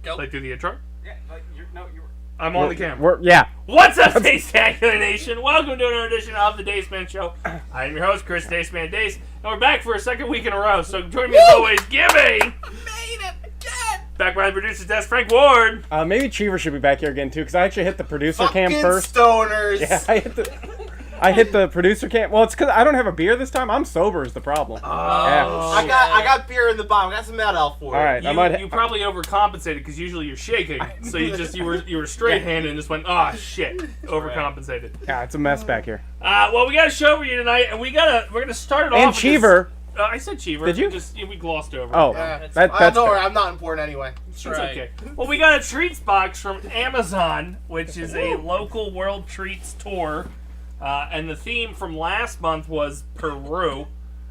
Go. Like, do the intro? Yeah, but you're I'm on the camera. Yeah. What's up, Dace-tacular Nation? Welcome to another edition of the Dace Man Show. I am your host, Chris Dace Man Dace, and we're back for a second week in a row. So join me as always, Gibby. made it again. Back behind the producer's desk, Frank Ward. Maybe Cheever should be back here again too, because I actually hit the producer cam Fucking first. stoners. Yeah, I hit the producer cam. Well, it's because I don't have a beer this time. I'm sober is the problem. Oh, Yeah. I got beer in the bottom. I got some Mad Elf for it. All right, You probably overcompensated because usually you're shaking, so you were straight-handed and just went, oh shit, overcompensated. Yeah, it's a mess back here. Well, we got a show for you tonight, and we're gonna start it off. And with Cheever. I said Cheever. Did you? We glossed over. Oh, Yeah. that's Don't worry, fair. I'm not important anyway. It's okay. Well, we got a treats box from Amazon, which is a local World Treats tour. And the theme from last month was Peru.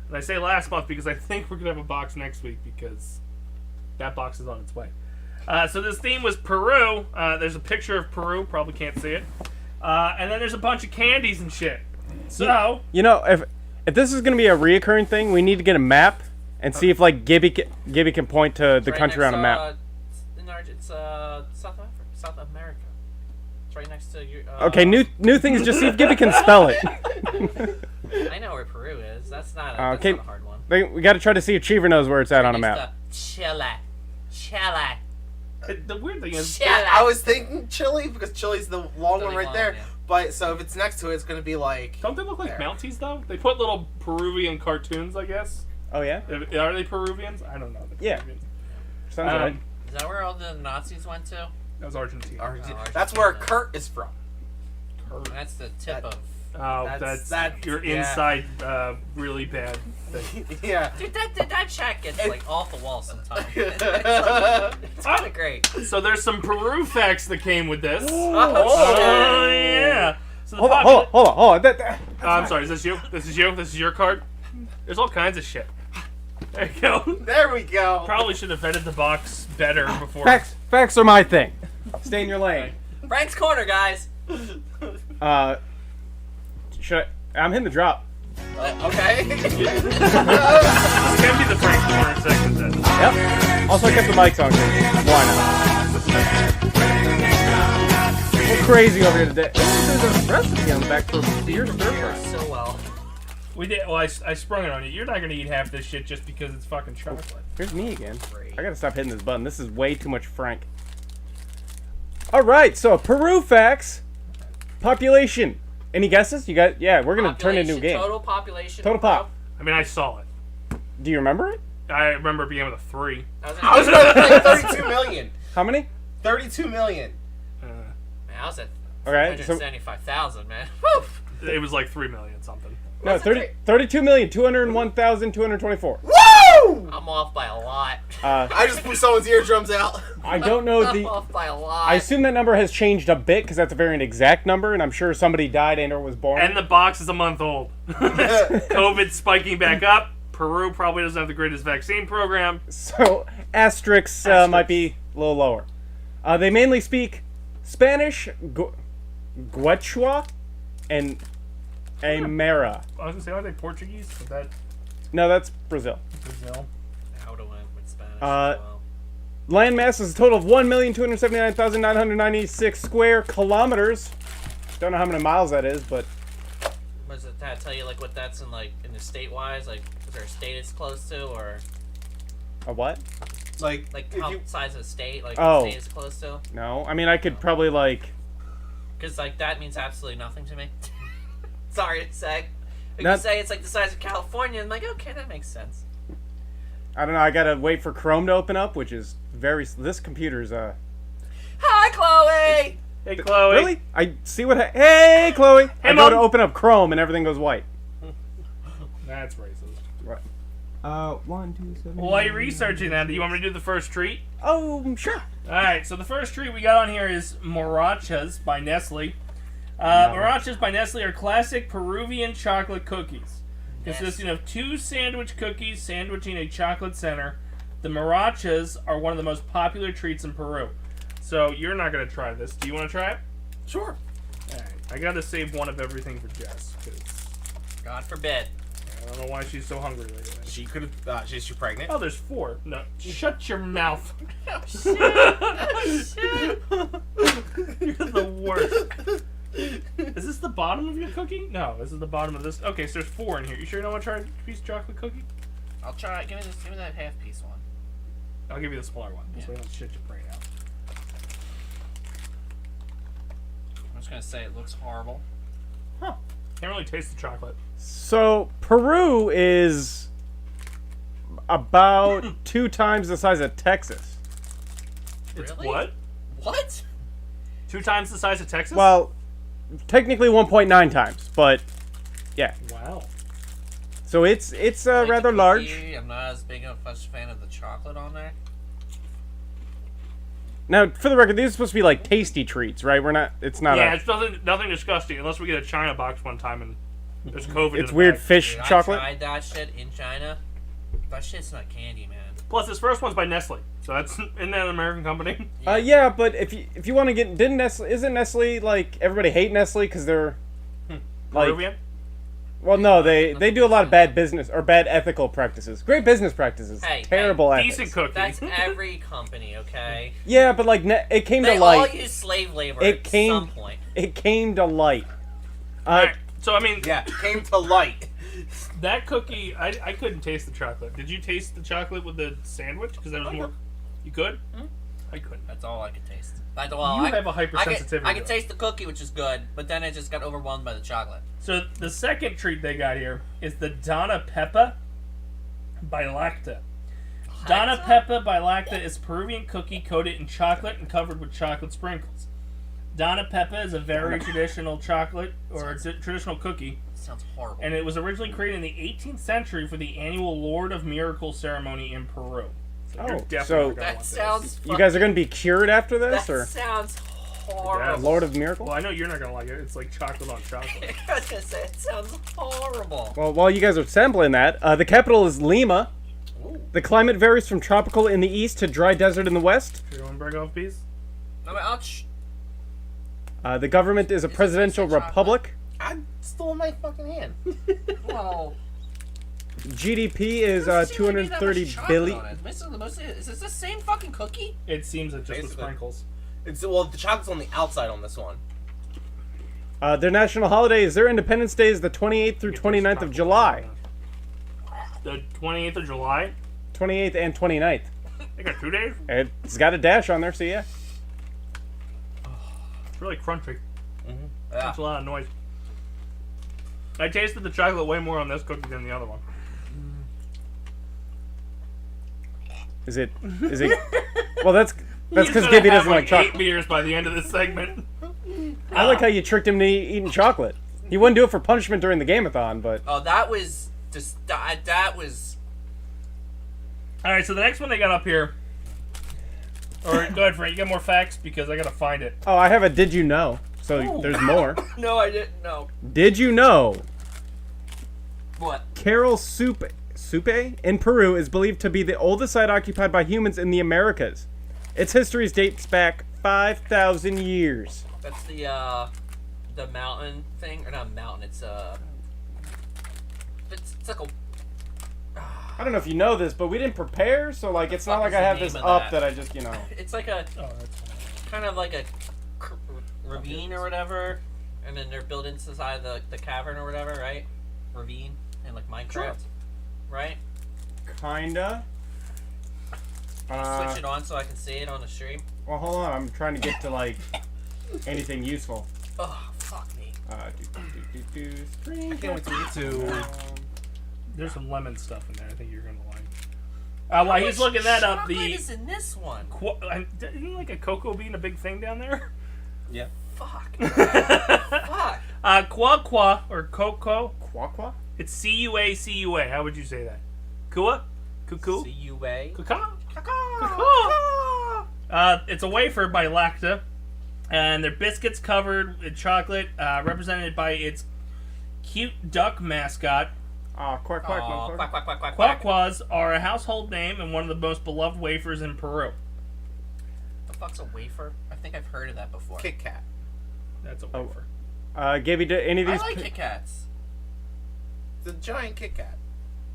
And I say last month because I think we're going to have a box next week because that box is on its way. So this theme was Peru. There's a picture of Peru. Probably can't see it. And then there's a bunch of candies and shit. So... You know, if this is going to be a reoccurring thing, we need to get a map and see if, like, Gibby can point to the country on a map. It's South America. It's right next to your. Okay, new thing is just see if Gibby can spell it. I know where Peru is. That's not a hard one. We got to try to see if Cheever knows where it's at on a map. Chile. The weird thing is... Chile. I was thinking Chile because Chile's the long one right there. Yeah. But so if it's next to it, it's gonna be like. Don't they look like there. Mounties, though? They put little Peruvian cartoons, I guess. Oh, yeah? Are they Peruvians? I don't know. Yeah. Sounds right. Is that where all the Nazis went to? That was Argentina. Argentina. Oh, That's where Argentina. Kurt is from. That's the tip That- of. Oh, that's your inside really bad thing. Yeah. Dude, that chat gets like off the wall sometimes. It's kind of great. So there's some Peru facts that came with this. Oh. Yeah. So the Hold on. I'm sorry. Is this you? This is you? This is your card? There's all kinds of shit. There you go. There we go. Probably should have vetted the box better before. Facts are my thing. Stay in your lane. Frank's Corner, guys. I'm hitting the drop. Okay. This can be the Frank Corner segment then. Yep. Also, I kept the mics on. Why not? We're crazy over here today. Oh, there's a recipe on the back for beer stir fry. So well. We did. Well, I sprung it on you. You're not gonna eat half this shit just because it's fucking chocolate. Here's me again. I gotta stop hitting this button. This is way too much Frank. Alright, so Peru facts. Population. Any guesses? You got? Yeah, we're gonna turn it into a game. Total population. Total pop. I mean, I saw it. Do you remember it? I remember being with a 3. I was gonna say 32 million. How many? 32 million. Man, I was at Okay, so 175,000, man. Woo! It was like 3 million something. no, 32,201,224. Woo! I'm off by a lot. I just blew someone's eardrums out. I don't know I'm the. off by a lot. I assume that number has changed a bit because that's a very exact number, and I'm sure somebody died and or was born. And the box is a month old. COVID spiking back up. Peru probably doesn't have the greatest vaccine program. So asterisks might be a little lower. They mainly speak Spanish, Quechua, and Aymara. I was gonna say, are they Portuguese? Is that No, that's Brazil. Brazil? How to win with Spanish. Well. Land mass is a total of 1,279,996 square kilometers. Don't know how many miles that is, but Does that tell you like what that's in the state wise? Like, is there a state it's close to, or a what? Like if how you, size of the state? Like, Oh. the state is close to? No, I mean I could probably like. Because like that means absolutely nothing to me. Sorry to say. If Not- you say it's like the size of California, I'm like, okay, that makes sense. I don't know. I gotta wait for Chrome to open up, which is very. This computer's Hi, Chloe. Hey, Chloe. Really? I see what. Hey, Chloe. Hey, I go to Mom. open up Chrome and everything goes white. That's racist. Right. 1, 2, 7. Well, while you're researching that, do you want me to do the first treat? Oh, sure. Alright, so the first treat we got on here is Marachas by Nestle. Marachas by Nestle are classic Peruvian chocolate cookies. Consisting of 2 sandwich cookies sandwiching a chocolate center. The Marachas are one of the most popular treats in Peru. So you're not going to try this. Do you want to try it? sure. Alright, I got to save one of everything for Jess. 'cause- God forbid. I don't know why she's so hungry lately. She could have. She's pregnant. Oh, there's 4. No, shut your mouth. Oh, shit. Oh, shit. You're the worst. Is this the bottom of your cookie? No, this is the bottom of this. Okay, so there's 4 in here. You sure you don't want to try a piece of chocolate cookie? I'll try it. Give me that half piece one. I'll give you the smaller one. This Yeah. way I don't shit your brain out. I'm just gonna say it looks horrible. Huh. Can't really taste the chocolate. So Peru is about 2 times the size of Texas. It's Really? what? What? 2 times the size of Texas? Well, technically 1.9 times, but yeah. Wow. So it's Like the rather cookie, large. I'm not as big of a fan of the chocolate on there. Now, for the record, these are supposed to be like tasty treats, right? We're not. It's not. Yeah, a, it's nothing disgusting unless we get a China box one time and there's COVID. in it's the weird bag. fish Dude, chocolate. I tried that shit in China. That shit's not candy, man. Plus, this first one's by Nestle, so that's isn't that an American company? Yeah, but if you want to get, didn't Nestle? Isn't Nestle like everybody hate Nestle because they're like? Peruvian. Well, no, they do a lot of bad business or bad ethical practices. Great business practices, Hey, terrible ethics. Decent cookie. That's every company, okay? Yeah, but like it came They to all light. use slave labor It at came. some point. It came to light. Alright, so I mean, Yeah, came to light. that cookie, I couldn't taste the chocolate. Did you taste the chocolate with the sandwich? Because that was more. You could? Mhm. I couldn't. That's all I could taste. You have a hypersensitivity. I could taste the cookie, which is good, but then I just got overwhelmed by the chocolate. So the second treat they got here is the Donna Peppa by Lacta. Donna Peppa by Lacta is a Peruvian cookie coated in chocolate and covered with chocolate sprinkles. Donna Peppa is a very traditional chocolate or a traditional cookie, Sounds horrible. and it was originally created in the 18th century for the annual Lord of Miracles ceremony in Peru. So you're Oh, definitely so- gonna That want sounds. You guys are gonna be cured after this, That or sounds horrible. Yeah. Lord of Miracles? Well, I know you're not gonna like it. It's like chocolate on chocolate. I was gonna say it sounds horrible. Well, while you guys are sampling that, the capital is Lima. Ooh. The climate varies from tropical in the east to dry desert in the west. You want to break off piece? I mean, The government is a Is it presidential chocolate? republic. I stole my fucking hand. well, GDP is doesn't seem to be that much 230 chocolate billion. on it. Is this the same fucking cookie? It seems it's just with Basically. sprinkles. Well, the chocolate's on the outside on this one. Their national holiday is their Independence Day is the 28th through 29th of July. The 28th of July? 28th and 29th. They got 2 days? It's got a dash on there, so yeah. It's really crunchy. Yeah. That's a lot of noise. I tasted the chocolate way more on this cookie than the other one. Is it? Well, that's He's because gonna Gibby have doesn't like 8 chocolate. beers by the end of this segment. I like how you tricked him into eating chocolate. He wouldn't do it for punishment during the game-a-thon, but Oh, that was just that was. Alright, so the next one they got up here. Or go ahead, Frank. You got more facts because I gotta find it. oh, I have a did you know? So Ooh. there's more. No, I didn't know. Did you know What? Carol Supe in Peru is believed to be the oldest site occupied by humans in the Americas. Its history dates back 5,000 years. That's the mountain thing, or not mountain? It's like a. I don't know if you know this, but we didn't prepare, so like it's not Fuck like is I the have name this of up that? that I just, It's like a Oh, that's fine. kind of like a ravine or whatever, and then they're built inside the cavern or whatever, right? Ravine in like Minecraft, Sure. right? kinda. Switch it on so I can see it on the stream. Well, hold on. I'm trying to get to like anything useful. Oh, fuck me. Screen I can't wait to get to. There's some lemon stuff in there. I think you're gonna like. While he's looking that up, Chocolate the is in this one. isn't like a cocoa bean a big thing down there? Yeah. Fuck. Fuck. Qua or cocoa. Quaqua? It's C-U-A. How would you say that? Kua? Cuckoo? C-U-A. Cuckoo? Caca. It's a wafer by Lacta, and they're biscuits covered with chocolate, represented by its cute duck mascot. Quack, quack, Oh, quack, quack, quack, quack, quack, quack. Quaquas are a household name and one of the most beloved wafers in Peru. The fuck's a wafer? I think I've heard of that before. Kit Kat. That's a Oh. wafer. Gabby, do any of I these? like Kit Kats. The giant Kit Kat.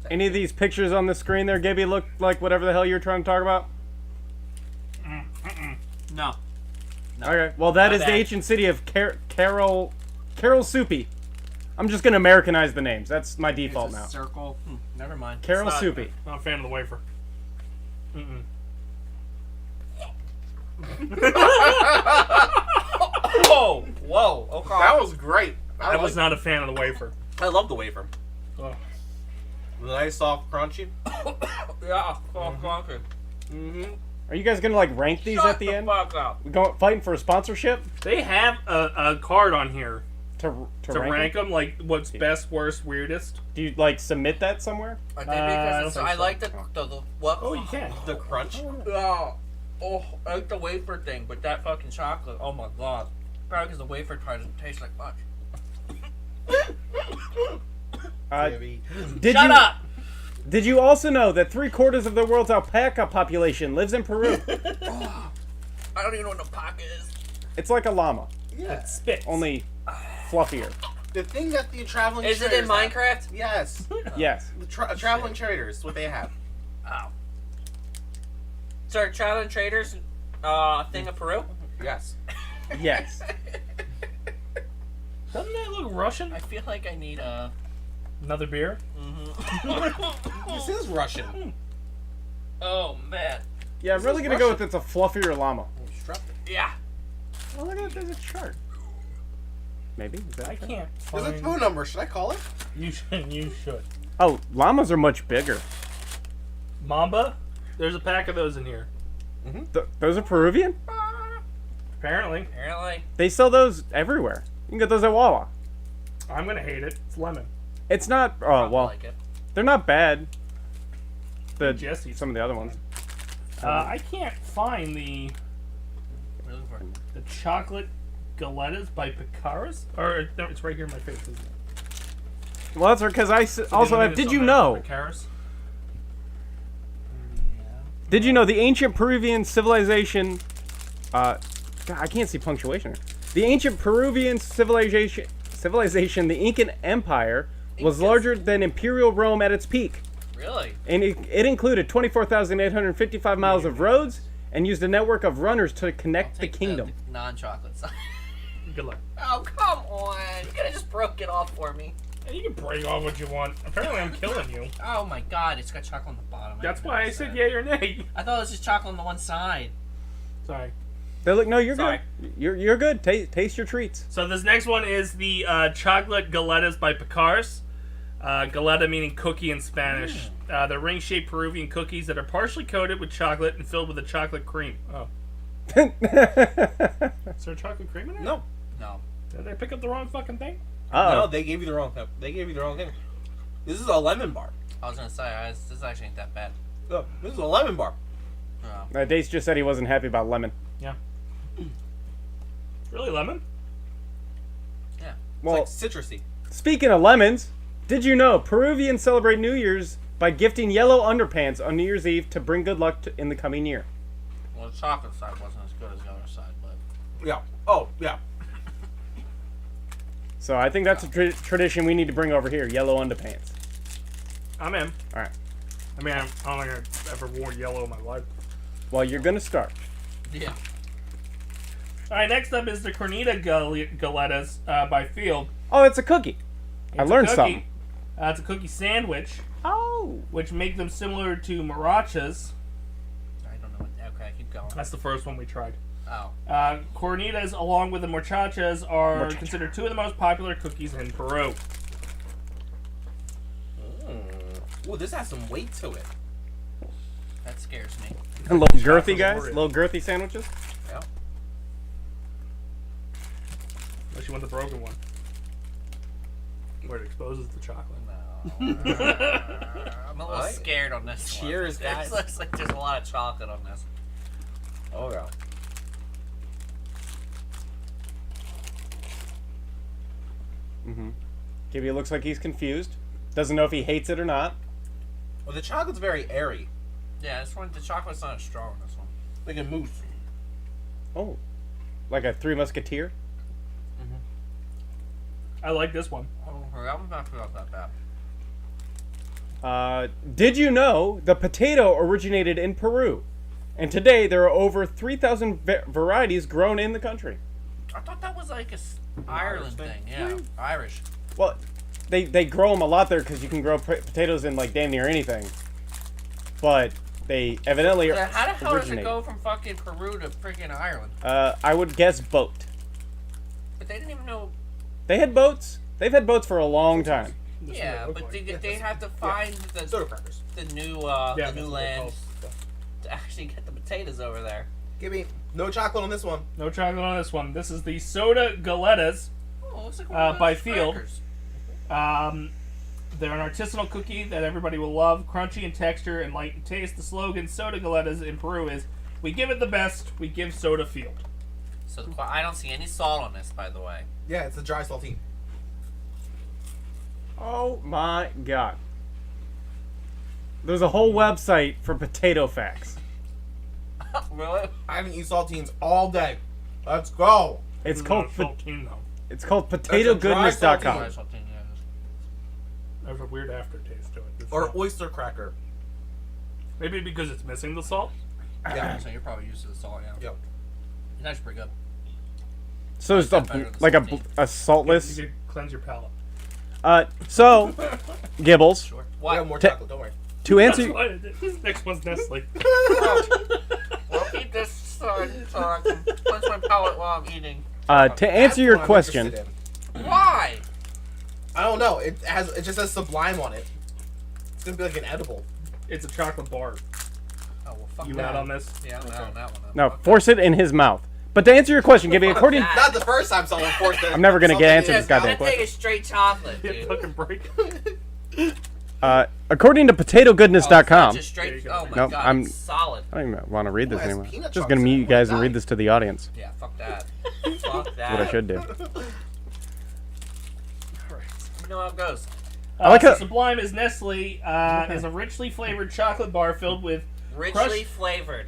Any of these pictures on the screen there, Gibby, look like whatever the hell you're trying to talk about? No. No. Okay, well that My is the bad. ancient city of Carol Soupy. I'm just gonna Americanize the names. That's my default It's a now. circle. Never mind. Carol It's not- Soupy. Not a fan of the wafer. Mm-mm. Whoa! Whoa! Okay. That was great. I was not a fan of the wafer. I love the wafer. Oh. The nice, soft, crunchy. Yeah. Conquer. Mm-hmm. Are you guys gonna like rank these at the end? Fuck up. We go fighting for a sponsorship They have a card on here to to rank them? them, like what's best, worst, weirdest. Do you like submit that somewhere? I think I because don't it's, think I so. like the what? Oh, you can. The crunch. Oh, I like the wafer thing, but that fucking chocolate. Oh my god. Probably because the wafer part doesn't taste like much. Gibby. Did Shut you up! Did you also know that 3/4 of the world's alpaca population lives in Peru? I don't even know what an alpaca is. It's like a llama, Yeah. Spits. only fluffier. The thing that the traveling Is it in traders have- Minecraft? Yes. Yes. The traveling traders, what they have. Oh. So are traveling traders thing of Peru? Yes. Yes. Doesn't that look Russian? I feel like I need Another beer? This is Russian. Oh man. Yeah, I'm really is gonna go Russian. with it's a fluffier llama. Yeah. Oh, look at that. There's a chart. Maybe? Is that I a chart? can't There's a find... phone number. Should I call it? You should. You should. Oh, llamas are much bigger. Mamba? There's a pack of those in here. Those are Peruvian? Apparently. Apparently. They sell those everywhere. You can get those at Wawa. I'm gonna hate it. It's lemon. It's not. Oh, Probably well, like it. they're not bad. Jesse's. Some of the other ones. I can't find the Really for it. chocolate galetas by Picaras. Or no, it's right here in my face. Isn't it? Well, that's because also have. Did you know? Picaras? Did you know the ancient Peruvian civilization? God, I can't see punctuation. The ancient Peruvian civilization, the Incan Empire, was Incas. larger than Imperial Rome at its peak, Really? and it included 24,855 miles of roads and used a network of runners to connect the Take kingdom. the non-chocolate side. Good luck. Oh come on! You could have just broke it off for me. And you can break off what you want. Apparently, I'm killing you. Oh my god! It's got chocolate on the bottom. That's didn't why I notice said that. yay or nay. I thought it was just chocolate on the one side. Sorry. They look. No, you're Sorry. good. You're good. Taste your treats. So this next one is the chocolate galetas by Picaras. Galeta meaning cookie in Spanish. They're ring-shaped Peruvian cookies that are partially coated with chocolate and filled with a chocolate cream. Oh. Is there chocolate cream in there? No. No. Did I pick up the wrong fucking thing? No, Oh, they gave you the wrong. They gave you the wrong thing. This is a lemon bar. I was gonna say this actually ain't that bad. Look, this is a lemon bar. Oh. Dace just said he wasn't happy about lemon. Yeah. Really lemon? Yeah. Well, It's like citrusy. speaking of lemons, did you know Peruvians celebrate New Year's by gifting yellow underpants on New Year's Eve to bring good luck in the coming year? Well, the chocolate side wasn't as good as the other side, but Yeah. Oh, yeah. So I think that's a tradition we need to bring over here. Yellow underpants. I'm in. All right. I mean, I don't think I've ever worn yellow in my life. Well, you're gonna start. yeah. All right, next up is the Cornita Galetas by Field. Oh, it's a cookie. I It's a learned cookie. something. It's a cookie sandwich, Oh. which make them similar to marachas. I don't know what. Okay, keep going. That's the first one we tried. Oh. Cornitas, along with the muchachas, are Muchacha. considered two of the most popular cookies in Peru. Ooh, this has some weight to it. That scares me. Little girthy guys. Oreo. Little girthy sandwiches. Yeah. Unless you want the broken one, where it exposes the chocolate. No. I'm a little Alright. scared on this Cheers, one. guys. It looks like there's a lot of chocolate on this. Oh yeah. Gibby looks like he's confused. Doesn't know if he hates it or not. Well, the chocolate's very airy, Yeah, this one, the chocolate's not as strong on this one. like a mousse. Oh. Like a Three Musketeer? I like this one. Oh, that one's not that bad. Did you know the potato originated in Peru? And today there are over 3,000 varieties grown in the country. I thought that was like a Ireland thing. Yeah, Irish. Well, they grow them a lot there because you can grow potatoes in like damn near anything. But they evidently So how the hell does it originate. go from fucking Peru to freaking Ireland? I would guess boat. But they didn't even know. They had boats. They've had boats for a long time. Yeah, but they have to find Soda crackers. the new Yeah, land to actually get the potatoes over there. Give me no chocolate on this one. No chocolate on this one. This is the Soda Galettas. Oh, looks like one of By those Field. crackers. They're an artisanal cookie that everybody will love, crunchy in texture and light in taste. The slogan Soda Galettas in Peru is, "We give it the best, we give Soda Field." So I don't see any salt on this, by the way. Yeah, it's a dry saltine. Oh my god. There's a whole website for potato facts. Really? I haven't eaten saltines all day. Let's go. It's Not called saltine, though. potatogoodness.com. Dry saltine, yeah. There's a weird aftertaste to it. It's Or not- oyster cracker. maybe because it's missing the salt. Yeah. So you're probably used to the salt, yeah. Yep. It's actually pretty good. So it's Better than like saltine. a saltless. You could cleanse your palate. So Gibbles, Sure. We What? have more Ta- chocolate, don't worry. to answer. That's why I did. Next one's Nestle. Well, keep this so I can cleanse my palate while I'm eating. To That's answer your what I'm question, interested in. Why? I don't know. It just says Sublime on it. It's gonna be like an edible. It's a chocolate bar. Oh, well, fuck You that. out on this? Yeah, I'm out on that one. no, force it in his mouth. But to answer your question, Gibby, according that. Not the first time someone forced it. I'm never gonna get answer Yeah, this goddamn that question. thing is straight chocolate, Yeah, dude. fucking break. according to Oh, it's potatogoodness.com. not just There you straight. go. Oh my Nope, god, I'm- it's solid. I don't even want to read this Ooh, it has anymore. peanut Just chunks gonna in mute it. you guys What and a read this to the audience. Yeah, fuck that. Fuck that. That's what I should do. You know how it goes. I like so how- Sublime is Nestle is a richly flavored chocolate bar filled with Richly Crushed- flavored.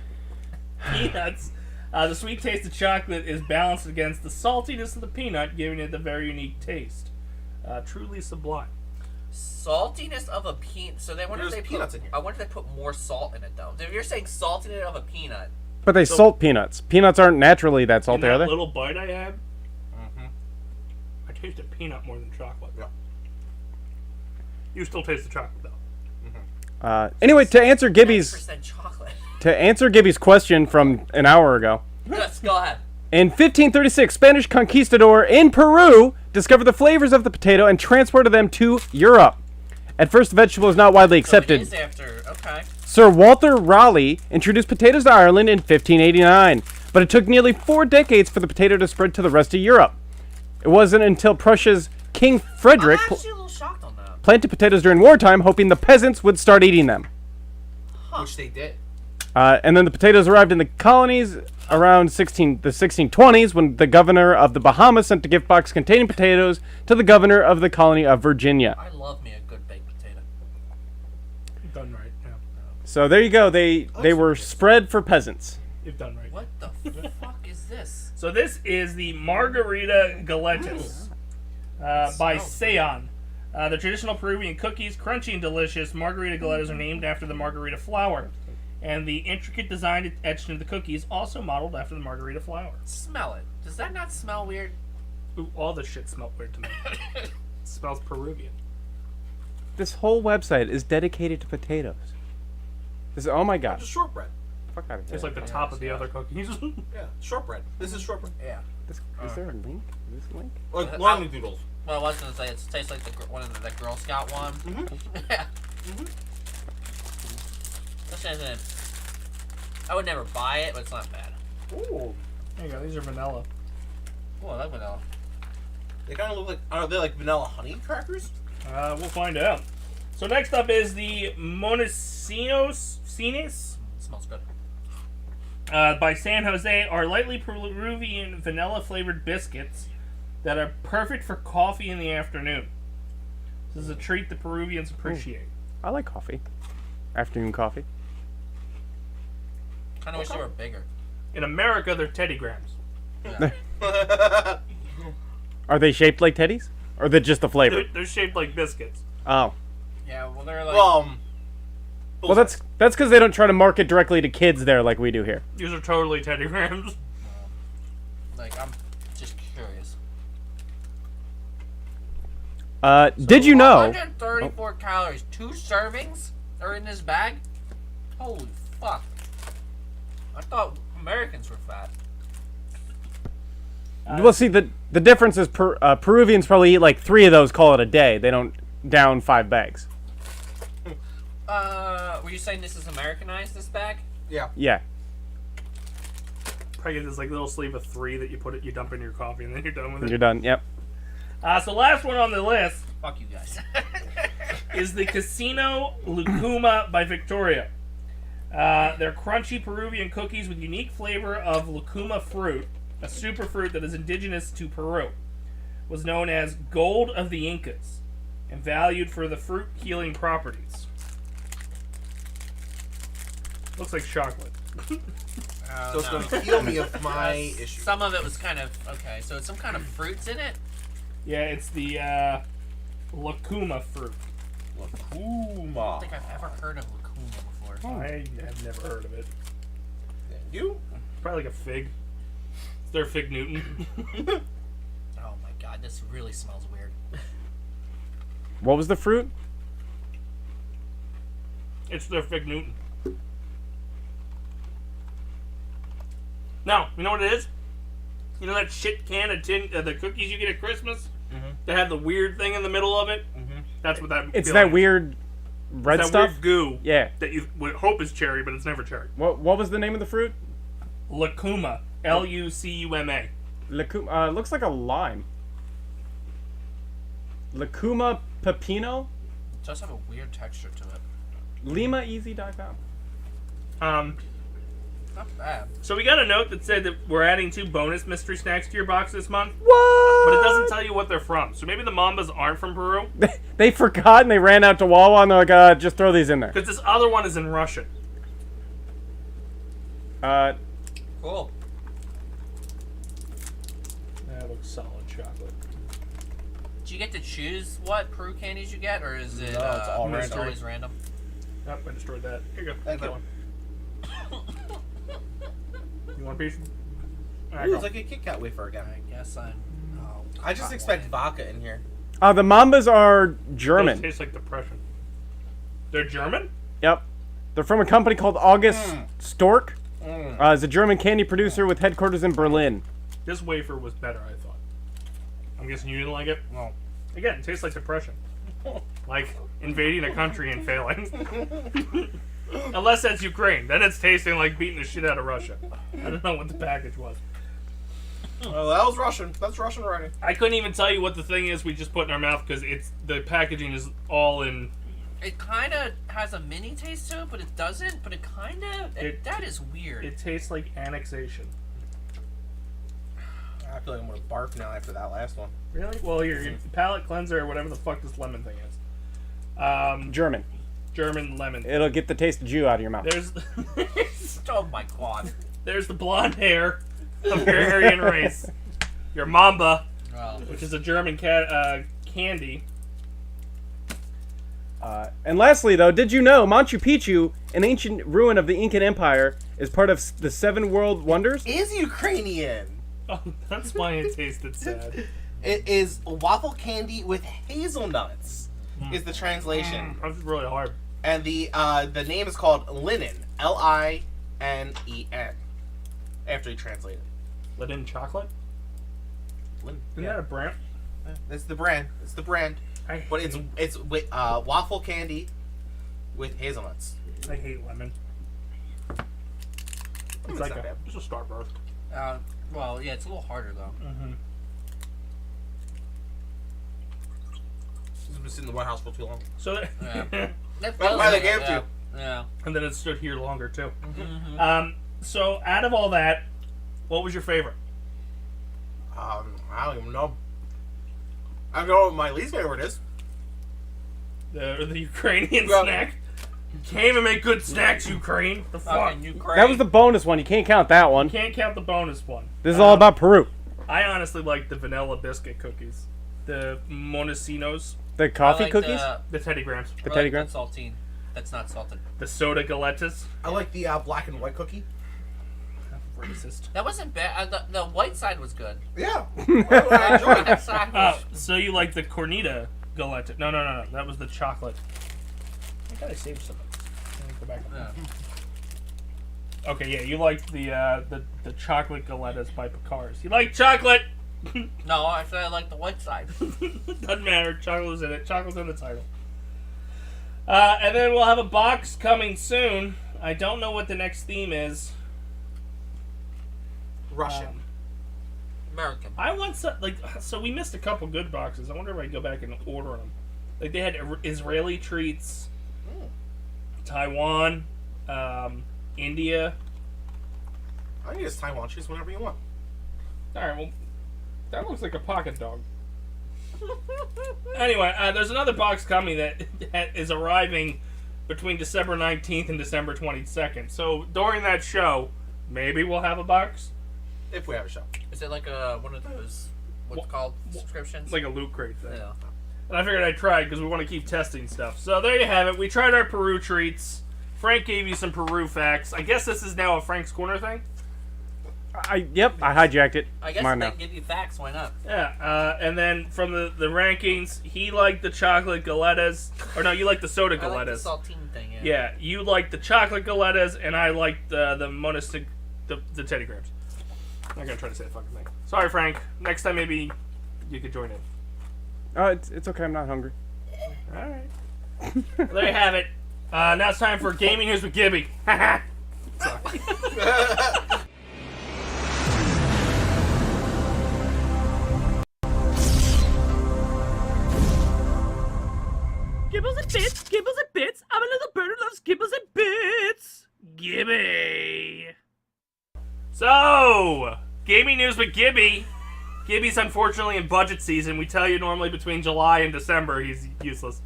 peanuts. The sweet taste of chocolate is balanced against the saltiness of the peanut, giving it a very unique taste. Truly sublime. Saltiness of a peanut. So they wonder if There's they peanuts put. in here. I wonder if they put more salt in it though. If you're saying saltiness of a peanut, But they salt peanuts. Peanuts aren't naturally that In salty, that are they? little bite I had, Mm-hmm. I tasted peanut more than chocolate. Yeah. You still taste the chocolate though. Anyway, to answer Gibby's 90% question from an hour ago. Yes, go ahead. In 1536, Spanish conquistador in Peru discovered the flavors of the potato and transported them to Europe. At first, the vegetable is not widely So it accepted. is after. Okay. Sir Walter Raleigh introduced potatoes to Ireland in 1589, but it took nearly 4 decades for the potato to spread to the rest of Europe. It wasn't until Prussia's King Frederick I'm actually a little shocked on that. planted potatoes during wartime, hoping the peasants would start eating them. Which they did. And then the potatoes arrived in the colonies around the 1620s when the governor of the Bahamas sent a gift box containing potatoes to the governor of the colony of Virginia. I love me a good baked potato. Done right. Yeah. So there you go. They were spread for peasants. You've done right. What the fuck is this? So this is the Margarita Galetas by smells Seon. The traditional Peruvian cookies, crunchy and delicious, Margarita Galetas are named after the margarita flower. And the intricate design etched into the cookies also modeled after the margarita flower. Smell it. Does that not smell weird? Ooh, all this shit smelled weird to me. It smells Peruvian. This whole website is dedicated to potatoes. Oh my god. Just shortbread. Fuck out of here. It's like the top of the other cookies. Yeah, shortbread. This is shortbread. Yeah. Is there a link? Is this a link? Like long noodles. Well, I was gonna say it tastes like one of the Girl Scout one. Yeah. This isn't. I would never buy it, but it's not bad. Ooh. There you go. These are vanilla. Oh, I like vanilla. They kind of look like, are they like vanilla honey crackers? We'll find out. So next up is the Montesinos Cines It smells good. by San Jose are lightly Peruvian vanilla flavored biscuits that are perfect for coffee in the afternoon. This is a treat the Peruvians appreciate. I like coffee. Afternoon coffee. Kind of wish they were bigger. In America, they're Teddy Grahams. Yeah. Are they shaped like teddies? Or they're just the flavor? They're shaped like biscuits. Oh. Yeah, well, they're like. Well, that's because they don't try to market directly to kids there like we do here. These are totally Teddy Grahams. Like, I'm just curious. Did you know? 134 calories. 2 servings are in this bag? Holy fuck. I thought Americans were fat. Well, see, the difference is Peruvians probably eat like 3 of those, call it a day. They don't down 5 bags. Were you saying this is Americanized, this bag? Yeah. Yeah. Probably get this like little sleeve of 3 that you dump in your coffee and then you're done with it. You're done. Yep. So last one on the list Fuck you guys. is the Casino Lucuma by Victoria. They're crunchy Peruvian cookies with unique flavor of lucuma fruit, a superfruit that is indigenous to Peru. Was known as Gold of the Incas and valued for the fruit healing properties. Looks like chocolate. So it's going to heal me of my issue. Some of it was kind of... Okay, so it's some kind of fruits in it? Yeah, it's the lucuma fruit. I Lacuma. don't think I've ever heard of lucuma before. I have never heard of it. You? Probably like a fig. Is there a fig Newton? Oh my god, this really smells weird. What was the fruit? It's their fig Newton. No, you know what it is? You know that shit can of the cookies you get at Christmas? Mm-hmm. That have the weird thing in the middle of it? Mm-hmm. That's what that It's feeling that is. weird red That stuff. weird goo Yeah. that you would hope is cherry, but it's never cherry. What was the name of the fruit? Lucuma. Lucuma. Looks like a lime. Lacuma pepino. It does have a weird texture to it. LimaEasy.com. Not bad. So we got a note that said that we're adding 2 bonus mystery snacks to your box this month, What? but it doesn't tell you what they're from. So maybe the Mambas aren't from Peru, They forgot and they ran out to Wawa and they're like, just throw these in there. because this other one is in Russian. Cool. That looks solid chocolate. Do you get to choose what Peru candies you get, or is it No, it's all it's random. always random? Nope, I destroyed that. Here you go. Thank That you. one. You want a piece? Alright, Ooh, go. it's like a Kit Kat wafer again. I guess I'm. Oh, I just got expect one. vodka in here. The Mambas are Those German. taste like depression. They're German? Yep. They're from a company called August Stork. Mm. It's a German candy producer with headquarters in Berlin. This wafer was better, I thought. I'm guessing you didn't like it? No. Again, it tastes like depression. Like invading a country and failing. Unless that's Ukraine. Then it's tasting like beating the shit out of Russia. I don't know what the package was. Oh, that was Russian. That's Russian writing. I couldn't even tell you what the thing is we just put in our mouth because the packaging is all in. It kind of has a mini taste to it, but it doesn't. But it kind of that is weird. It tastes like annexation. I feel like I'm gonna barf now after that last one. Really? Well, your palate cleanser or whatever the fuck this lemon thing is. German. German lemon. It'll get the taste of Jew out of your mouth. There's Oh my god. there's the blonde hair of your Aryan race. Your Mamba, Well, which is a German candy. And lastly, though, did you know Machu Picchu, an ancient ruin of the Incan Empire, is part of the 7 World Wonders? Is Ukrainian. Oh, that's why it tasted sad. It is waffle candy with hazelnuts. Is the translation, That's really hard. and the name is called Linen. Linen. After you translate it. Linen chocolate? Linen. Isn't that a brand? It's the brand. It's the brand. I But it's with waffle candy with hazelnuts. I hate lemon. It's It's like not bad. it's a Starburst. well, yeah, it's a little harder though. Mm-hmm. It's been sitting in the White House for too long. So, Yeah. That That's feels why they like gave it, it to you. Yeah. and then it stood here longer too. Mhm. So out of all that, what was your favorite? I don't even know. I don't know what my least favorite is. The Ukrainian Well- snack. You can't even make good snacks, Ukraine. The fuck. Fucking Ukraine. That was the bonus one. You can't count that one. Can't count the bonus one. This is all about Peru. I honestly like the vanilla biscuit cookies. The Monesinos. The coffee I like cookies? The Teddy Grahams. The I Teddy like Grahams? the saltine. That's not salted. The soda galettas. I like the black and white cookie. Racist. That wasn't bad. The white side was good. Yeah. I enjoy it. That side was... So you like the Cornita galetta? No. That was the chocolate. I thought I saved some. Let me go back. Okay, yeah, you like the chocolate galettas by Picard's. You like chocolate? No, actually, I like the white side. Doesn't matter. Chocolate's in it. Chocolate's in the title. And then we'll have a box coming soon. I don't know what the next theme is. Russian. American. I want some, so we missed a couple good boxes. I wonder if I can go back and order them. Like, they had Israeli treats, Taiwan, India. I think it's Taiwan. Choose whatever you want. Alright, well, that looks like a pocket dog. Anyway, there's another box coming that is arriving between December 19th and December 22nd. So, during that show, maybe we'll have a box. If we have a show. Is it like one of those, what's called, subscriptions? Like a loot crate thing. Yeah. And I figured I'd try because we want to keep testing stuff. So there you have it. We tried our Peru treats. Frank gave you some Peru facts. I guess this is now a Frank's Corner thing. Yep, I hijacked it. I guess Mine if they now. give you facts, why not? Yeah, and then from the rankings, he liked the chocolate galettas. Or no, you like the soda I like the galettas. saltine thing, yeah. Yeah, you like the chocolate galettas, and I like the monistic, the Teddy Grahams. I'm not gonna try to say the fucking thing. Sorry, Frank. Next time maybe you could join in. Oh, it's okay. I'm not hungry. All right. Well, there you have it. Now it's time for gaming news with Gibby. Sorry. Gibbles and bits, gibbles and bits. I'm a little bird who loves gibbles and bits. Gibby. So, gaming news with Gibby. Gibby's unfortunately in budget season. We tell you normally between July and December he's useless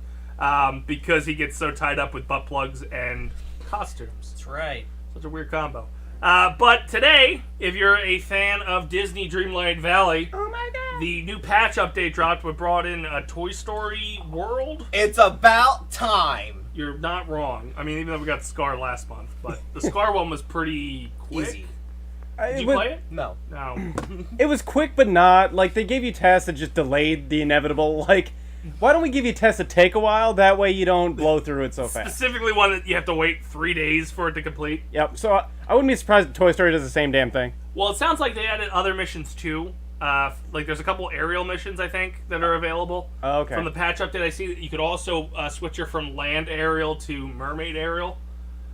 because he gets so tied up with butt plugs and costumes. That's right. Such a weird combo. But today, if you're a fan of Disney Dreamlight Valley, Oh my god. the new patch update dropped, which brought in a Toy Story World. It's about time. You're not wrong. I mean, even though we got Scar last month, but the Scar one was pretty quick. Easy. Did you play it? No. No. It was quick, but not. Like, they gave you tests that just delayed the inevitable. Like, why don't we give you tests that take a while? That way you don't blow through it so fast. Specifically one that you have to wait 3 days for it to complete. Yep, so I wouldn't be surprised if Toy Story does the same damn thing. Well, it sounds like they added other missions too. Like there's a couple aerial missions I think that are available. Oh, okay. From the patch update, I see that you could also switch her from land aerial to mermaid aerial.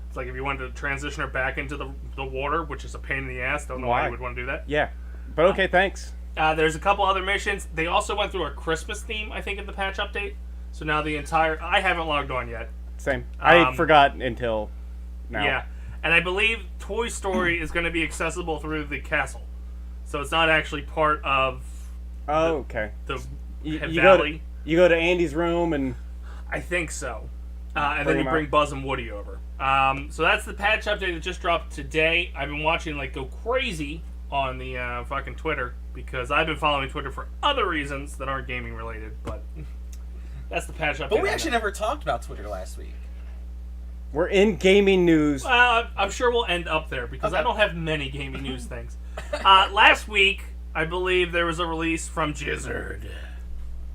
It's like if you wanted to transition her back into the water, which is a pain in the ass. Don't know why Why? you would want to do that. Yeah, but okay, thanks. There's a couple other missions. They also went through a Christmas theme, I think, in the patch update. So now the entire... I haven't logged on yet. Same. I forgot until now. Yeah. And I believe Toy Story is going to be accessible through the castle. So it's not actually part of Oh, okay. the You go valley. you go to Andy's room and I think so. And Bring then you 'em bring out. Buzz and Woody over. So that's the patch update that just dropped today. I've been watching like go crazy on the fucking Twitter because I've been following Twitter for other reasons that aren't gaming related. But that's the patch update. But we on actually that. never talked about Twitter last week. we're in gaming news. Well, I'm sure we'll end up there because I Okay. don't have many gaming news things. Last week, I believe there was a release from Jizzard.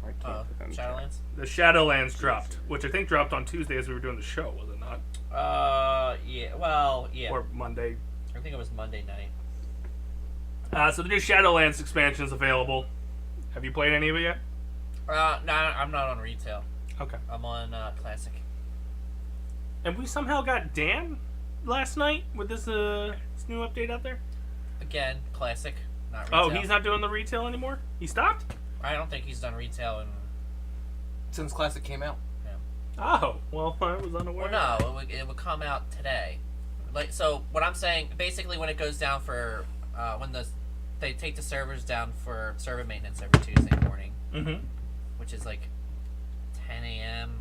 I can't put them Shadowlands? The Shadowlands dropped, which I think dropped on Tuesday as we were doing the show, was it not? Yeah. Well, yeah. Or Monday. I think it was Monday night. So the new Shadowlands expansion is available. Have you played any of it yet? No, I'm not on retail. Okay. I'm on classic. And we somehow got Dan last night with this new update out there. Again, classic, not retail. Oh, he's not doing the retail anymore? He stopped? I don't think he's done retail in. Since Classic came out. Oh, well, I was unaware. Well, no, it would come out today. Like, so what I'm saying, basically, when it goes down for when they take the servers down for server maintenance every Tuesday morning, Mm-hmm. which is like 10 a.m.,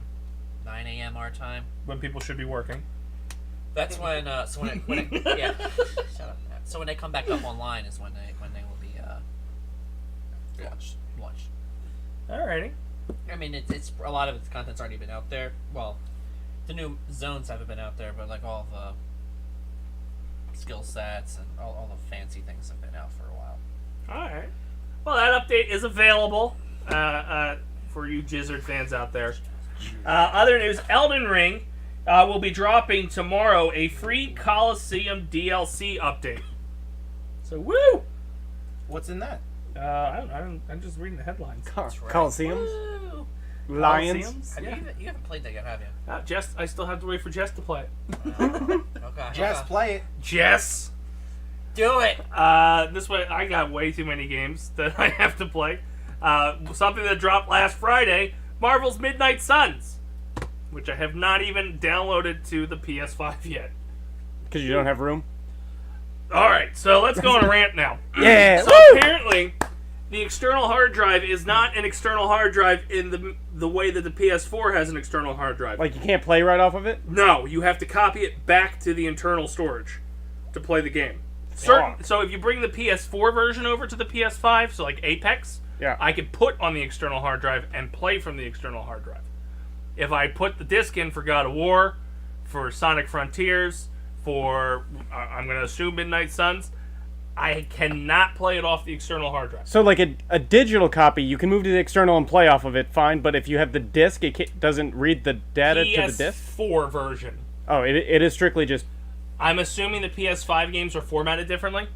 9 a.m. our time. When people should be working. That's when when it yeah. Shut up. So when they come back up online is when they will be launched. Alrighty. I mean, it's a lot of its content's already been out there. Well, the new zones haven't been out there, but like all the skill sets and all the fancy things have been out for a while. All right. Well, that update is available for you Jizzard fans out there. Other news: Elden Ring will be dropping tomorrow a free Coliseum DLC update. So woo! What's in that? I'm just reading the headlines. That's right. Coliseums? Woo! Lions? Coliseums? Have Yeah. you haven't played that yet, have you? Jess, I still have to wait for Jess to play it. Okay. Just okay. play it. Jess! Do it. This way, I got way too many games that I have to play. Something that dropped last Friday, Marvel's Midnight Suns, which I have not even downloaded to the PS5 yet. Because you don't have room? Alright, so let's go on a rant now. Yeah! So Woo! apparently, the external hard drive is not an external hard drive in the way that the PS4 has an external hard drive. Like, you can't play right off of it? No, you have to copy it back to the internal storage to play the game. So if you bring the PS4 version over to the PS5, so like Apex, Yeah. I could put on the external hard drive and play from the external hard drive. If I put the disc in for God of War, for Sonic Frontiers, for, I'm going to assume Midnight Suns, I cannot play it off the external hard drive. So, like, a digital copy, you can move to the external and play off of it, fine, but if you have the disc, it doesn't read the data to the disc? PS4 version. Oh, it is strictly just I'm assuming the PS5 games are formatted differently.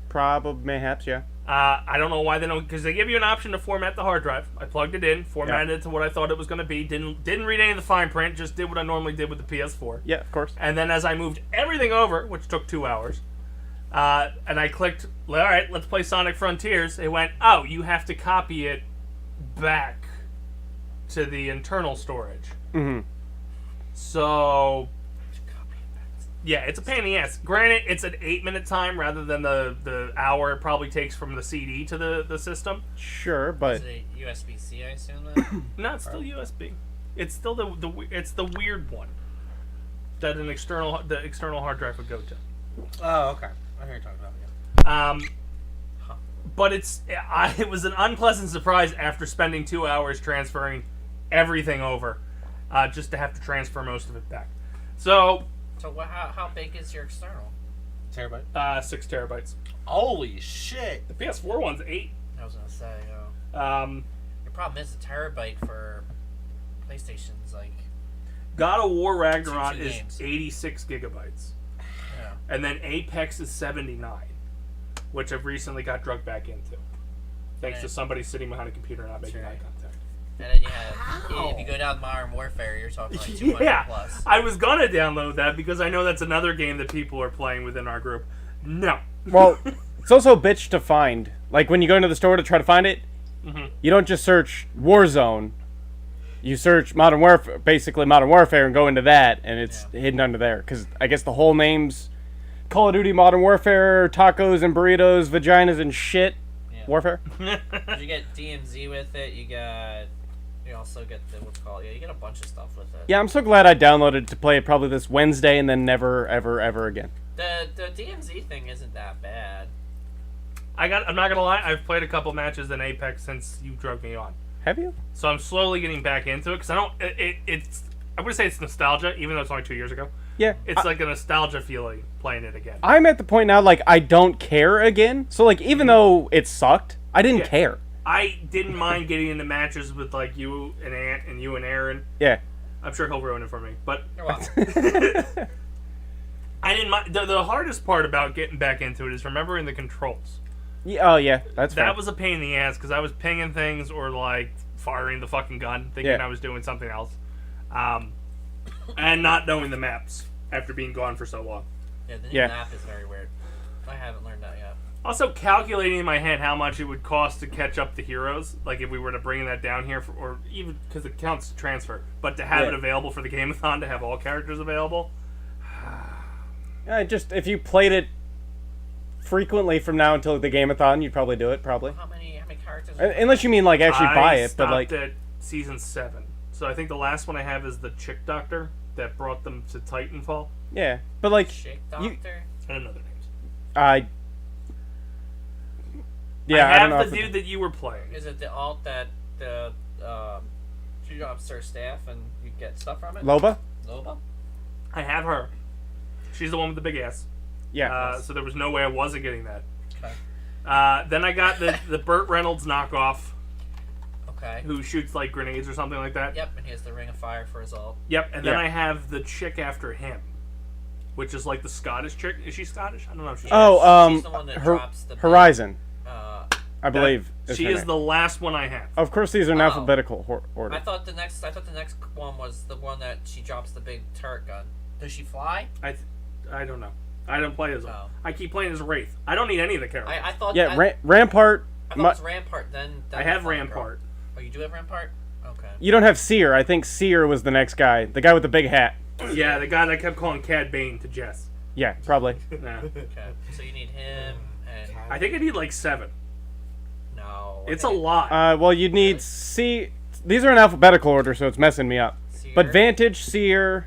probably, mayhaps, yeah. I don't know why they don't, because they give you an option to format the hard drive. I plugged it in, formatted it to what I thought it was going to be. Didn't read any of the fine print, just did what I normally did with the PS4. Yeah, of course. And then as I moved everything over, which took 2 hours, and I clicked, all right, let's play Sonic Frontiers. It went, oh, you have to copy it back to the internal storage. Mm-hmm. So, yeah, it's a pain in the ass. Granted, it's an 8-minute time rather than the hour it probably takes from the CD to the system. Sure, but Is it USB-C, I assume then? No, it's still USB. It's still it's the weird one that the external hard drive would go to. Oh, okay. I hear you talking about it. But it was an unpleasant surprise after spending 2 hours transferring everything over, just to have to transfer most of it back. So, So how big is your external? Terabyte? 6 terabytes. Holy shit! The PS4 one's 8. I was gonna say, Um, your problem is a terabyte for PlayStation's like, God of War Ragnarok Two is games. 86 gigabytes, yeah. and then Apex is 79, which I've recently got drugged back into, thanks to Right. somebody sitting behind a computer not making eye right. contact. And then you have, if you go down Modern Warfare, you're talking like 200 Yeah, plus. I was gonna download that because I know that's another game that people are playing within our group. No. well, it's also a bitch to find. Like, when you go into the store to try to find it, Mm-hmm. you don't just search Warzone. You search Modern Warfare, basically Modern Warfare, and go into that, and it's hidden under there. Because I guess the whole name's Call of Duty Modern Warfare, tacos and burritos, vaginas and shit. Yeah. Warfare? You get DMZ with it. You also get the what's called. Yeah, you get a bunch of stuff with it. Yeah, I'm so glad I downloaded it to play it probably this Wednesday and then never, ever, ever again. The DMZ thing isn't that bad. I'm not gonna lie, I've played a couple matches in Apex since you drugged me on. Have you? So I'm slowly getting back into it because I don't. It's I would say it's nostalgia, even though it's only 2 years ago. Yeah. It's like a nostalgia feeling playing it again. I'm at the point now, like, I don't care again. So, like, even though it sucked, I didn't Yeah. care. I didn't mind getting into matches with like you and Ant and you and Aaron. Yeah. I'm sure he'll ruin it for me, but You're welcome. I didn't mind. The hardest part about getting back into it is remembering the controls. Yeah, oh, yeah. That's That fair. was a pain in the ass because I was pinging things or like firing the fucking gun, thinking Yeah. I was doing something else, and not knowing the maps after being gone for so long. Yeah, the new Yeah. map is very weird. I haven't learned that yet. Also, calculating in my head how much it would cost to catch up the heroes, like if we were to bring that down here, or even because it counts to transfer, but to have Yeah. it available for the game-a-thon, to have all characters available. Just, if you played it frequently from now until the game-a-thon, you'd probably do it, probably. How many characters? Unless you mean, like, actually buy it, but, stopped like... at season 7, so I think the last one I have is the chick doctor that brought them to Titanfall. Yeah, but, like... Chick you, Doctor? I don't know their names. I... Yeah, I I don't know have if the it- dude that you were playing. Is it the alt that the she drops her staff and you get stuff from it. Loba? Loba. I have her. She's the one with the big ass. Yeah. So there was no way I wasn't getting that. Okay. Then I got the Burt Reynolds knockoff, Okay. who shoots like grenades or something like that. Yep, and he has the Ring of Fire for his ult. Yep, and then Yeah. I have the chick after him, which is like the Scottish chick. Is she Scottish? I don't know if she's She's the one that drops the big, Horizon, Uh, I believe. She her is name. the last one I have. Of course, these are in Oh. alphabetical order. I thought the next one was the one that she drops the big turret gun. Does she fly? I don't know. I don't play as Oh. I keep playing as Wraith. I don't need any of the characters. I thought. Yeah, I Rampart. thought it was Rampart. Then I have the flying Rampart. girl. Oh, you do have Rampart. Okay. You don't have Seer. I think Seer was the next guy. The guy with the big hat. Yeah, the guy that kept calling Cad Bane to Jess. Yeah, probably. Nah. Okay. So you need him and I think I need like 7. no. It's a lot. Well, you'd need C. These are in alphabetical order, so it's messing me up. Seer. But Vantage, Seer,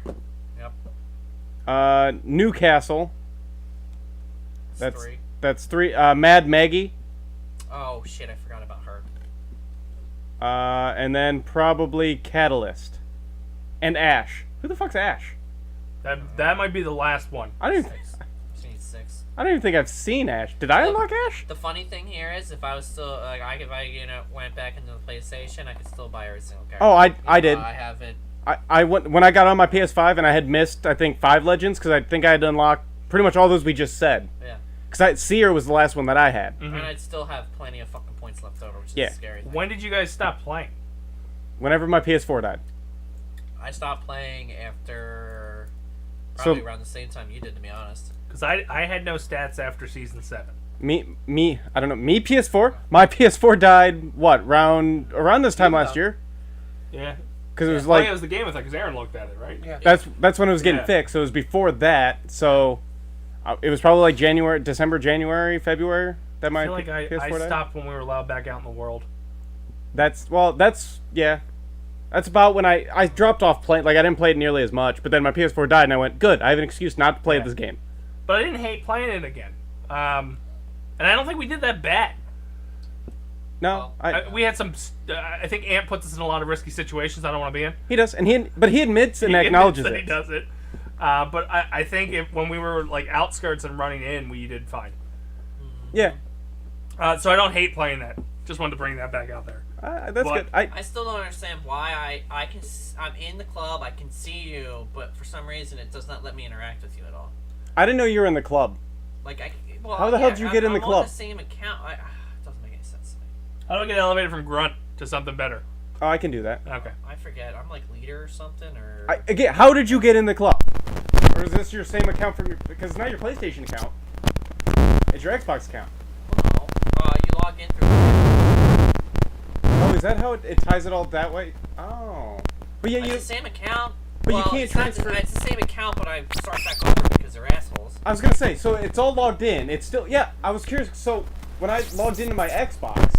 Yep. Newcastle. That's 3. That's 3. Mad Maggie. Oh shit! I forgot about her. And then probably Catalyst. And Ash. Who the fuck's Ash? That might be the last one. I don't even, 6. She needs 6. I don't even think I've seen Ash. Did I unlock Ash? The funny thing here is, if I was still if I went back into the PlayStation, I could still buy every single character. Oh, I did. I have it. I went when I got on my PS5 and I had missed, I think, 5 Legends, because I think I had to unlock pretty much all those we just said. Yeah. Because Seer was the last one that I had. And I'd still have plenty of fucking points left over, which is Yeah. a scary thing. When did you guys stop playing? Whenever my PS4 died. I stopped playing after So- probably around the same time you did, to be honest. Because I had no stats after season 7. I don't know. Me PS4? My PS4 died, what, around this time last year? Yeah. Because it was Oh, like, yeah, it was the game with it, because Aaron looked at it, right? Yeah. that's when it was getting Yeah. fixed. So it was before that. So it was probably like December, January, February that my I feel like PS4 I died. stopped when we were allowed back out in the world. That's about when I dropped off playing. Like, I didn't play it nearly as much, but then my PS4 died and I went, good, I have an excuse not to play this game. But I didn't hate playing it again. And I don't think we did that bad. No, We had some. I think Ant puts us in a lot of risky situations I don't want to be in. he does, but he admits and He acknowledges admits that it. He does it. But I think when we were like outskirts and running in, we did fine. Yeah, So I don't hate playing that. Just wanted to bring that back out there. that's But- good. I still don't understand why I'm in the club, I can see you, but for some reason it does not let me interact with you at all. I didn't know you were in the club. Like How the hell did you get in the I'm club? on the same account. It doesn't make any sense to me. How do I get elevated from grunt to something better? Oh, I can do that. Okay. I forget. I'm like leader or something, or Again, how did you get in the club? Or is this your same account from your? Because it's not your PlayStation account. It's your Xbox account. well, no. You log in through. Oh, is that how it ties it all that way? Oh, but yeah, It's you. the same account. But you well, can't it's not transfer- It's the same account, but I start back over because they're assholes. I was gonna say, so it's all logged in. It's still, yeah. I was curious. So when I logged into my Xbox,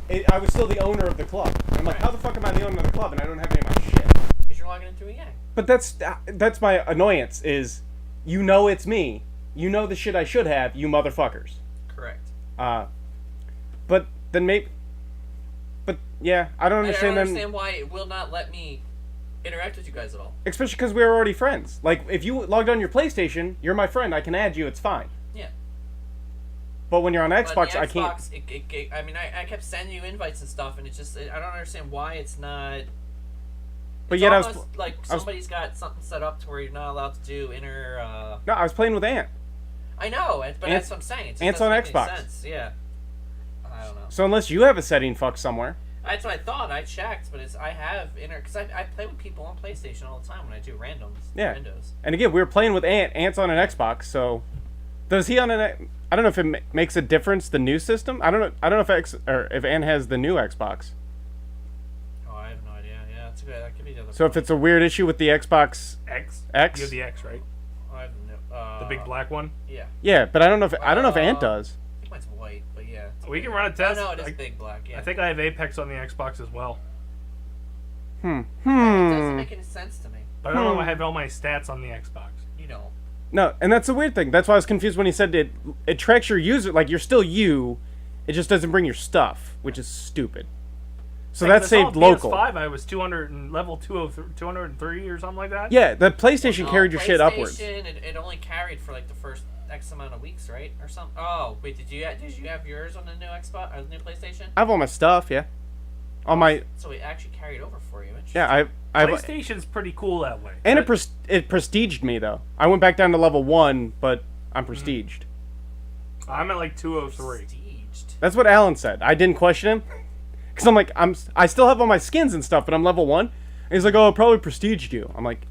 I was still the owner of the club. I'm like, how the fuck am I the owner of the club and I don't have any of my shit? Because you're logging into a gang. But that's my annoyance. Is you know it's me. You know the shit I should have. You motherfuckers. Correct. But then maybe. But yeah, I don't I don't understand. understand why it will not let me interact with you guys at all. Especially because we were already friends. Like, if you logged on your PlayStation, you're my friend. I can add you. It's fine. Yeah. But when you're on But Xbox, the I can't. Xbox, I mean, I kept sending you invites and stuff, and it's just I don't understand why it's not. But It's yet almost like was- somebody's got something set up to where you're not allowed to do inner. No, I was playing with Ant. I know, but Ant- that's what I'm saying. It just Ant's doesn't on make any Xbox. sense. Yeah. I don't know. So unless you have a setting fucked somewhere. That's what I thought. I checked, but I have because I play with people on PlayStation all the time when I do randoms. Yeah. Windows. And again, we were playing with Ant. Ant's on an Xbox, so does he on an? I don't know if it makes a difference. The new system. I don't know if if Ant has the new Xbox. Oh, I have no idea. Yeah, that's a good. That could be the other. So if it's a weird issue with the Xbox X. X? You have the X, right? I have no, The big black one. Yeah. Yeah, but I don't know if Ant does. I think mine's white, but yeah. it's We okay. can run a Oh test. no, it is big black. Yeah. I think I have Apex on the Xbox as well. It doesn't make any sense to me. But I don't know if I have all my stats on the Xbox. You know. No, and that's a weird thing. That's why I was confused when he said it tracks your user. Like, you're still you. It just doesn't bring your stuff, which is stupid. So that saved local. PS5, I was 200 and level 203 or something like that. Yeah, the PlayStation carried your shit upwards. It only carried for like the first X amount of weeks, right, or something. Oh, wait, did you have yours on the new Xbox or the new PlayStation? I have all my stuff, yeah. All my. So it actually carried over for you. Yeah, I. PlayStation's pretty cool that way. And it prestiged me though. I went back down to level 1, but I'm prestiged. I'm at like 203. Prestiged. That's what Alan said. I didn't question him. Because I'm like, I still have all my skins and stuff, but I'm level 1. And he's like, oh, it probably prestiged you. I'm like,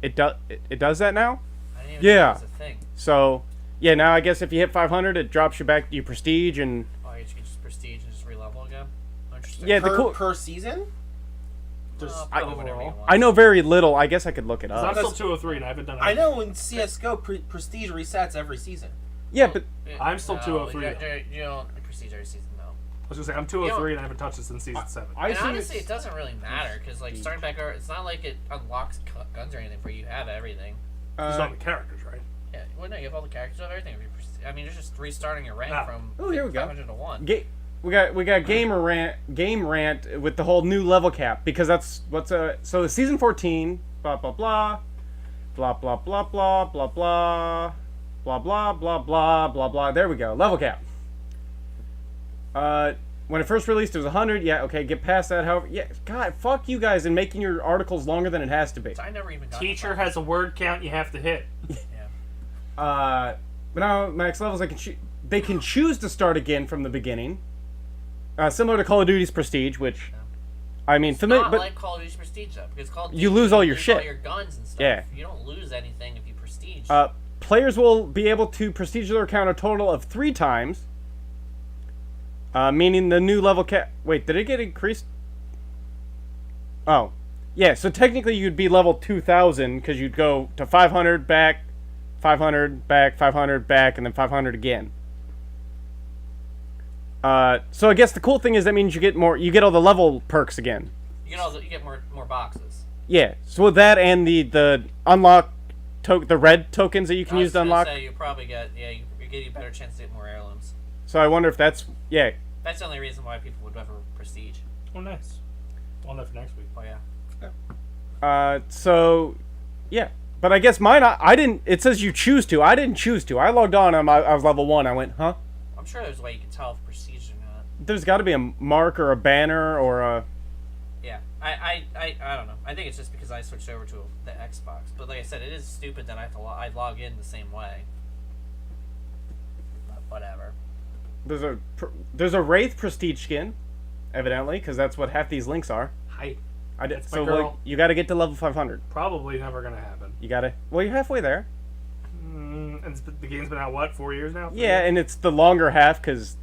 it does that now? I didn't even know that was a thing. So, yeah, now I guess if you hit 500, it drops you back, you prestige, and... Oh, you can just prestige and just re-level again? Interesting. Yeah, per season? I know very little. I guess I could look it up. I'm still 203 and I haven't done it. I know in CSGO, prestige resets every season. Yeah, but... I'm still 203. You don't prestige every season, though. I was gonna say I'm 203 and I haven't touched it since season 7. And honestly, it doesn't really matter because like starting back over, it's not like it unlocks guns or anything for you. You have everything. It's not the characters, right? Yeah, well, no, you have all the characters, you have everything. I mean, you're just restarting your rank from here we go. 500 to 1. We got game rant with the whole new level cap because that's what's so season 14 blah blah blah blah blah blah blah blah blah blah blah blah blah blah blah. There we go. Level cap. When it first released, it was 100. Yeah, okay, get past that. However, yeah, God, fuck you guys and making your articles longer than it has to be. So I never even got Teacher has a word count you have to hit. Yeah. But now max levels, they can choose to start again from the beginning. Similar to Call of Duty's Prestige, which, I mean, Not like Call of Duty's Prestige though, because Call of Duty, you lose all your shit, all your guns and stuff. Yeah. You don't lose anything if you prestige. Players will be able to prestige their account a total of 3 times. Meaning the new level cap... Wait, did it get increased? Oh. Yeah, so technically you'd be level 2,000, because you'd go to 500, back, 500, back, 500, back, and then 500 again. So I guess the cool thing is that means you get all the level perks again. You get more boxes. Yeah, so with that and the unlock... the red tokens that you can use to unlock... you probably get... Yeah, you get a better chance to get more heirlooms. So I wonder if that's... Yeah. That's the only reason why people would ever prestige. Oh, nice. Well, enough for next week. Oh, yeah. So, yeah. But I guess mine, I didn't... It says you choose to. I didn't choose to. I logged on and I was level 1. I went, huh? I'm sure there's a way you can tell if prestige or not. There's got to be a mark or a banner or a... Yeah. I don't know. I think it's just because I switched over to the Xbox. But like I said, it is stupid that I log in the same way. But whatever. There's a Wraith Prestige skin, evidently, because that's what half these links are. Hi. That's so like, you got to get to level 500. Probably never gonna happen. You got to... Well, you're halfway there. And the game's been out, what, 4 years now? Yeah, and it's the longer half, because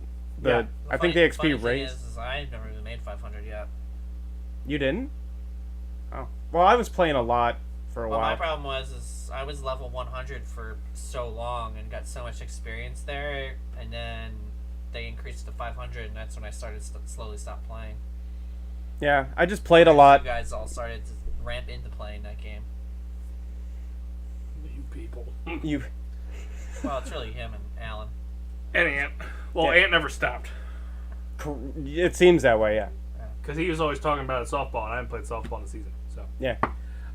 I think the XP raised. Is I've never even made 500 yet. You didn't? Oh. Well, I was playing a lot for a while. My problem was I was level 100 for so long and got so much experience there, and then they increased to 500, and that's when I started slowly stop playing. Yeah, I just played a lot. You guys all started to ramp into playing that game. You people. You. Well, it's really him and Alan. And Ant. Well, Yeah. Ant never stopped. It seems that way, yeah. Because he was always talking about it softball, and I haven't played softball in the season. So. Yeah.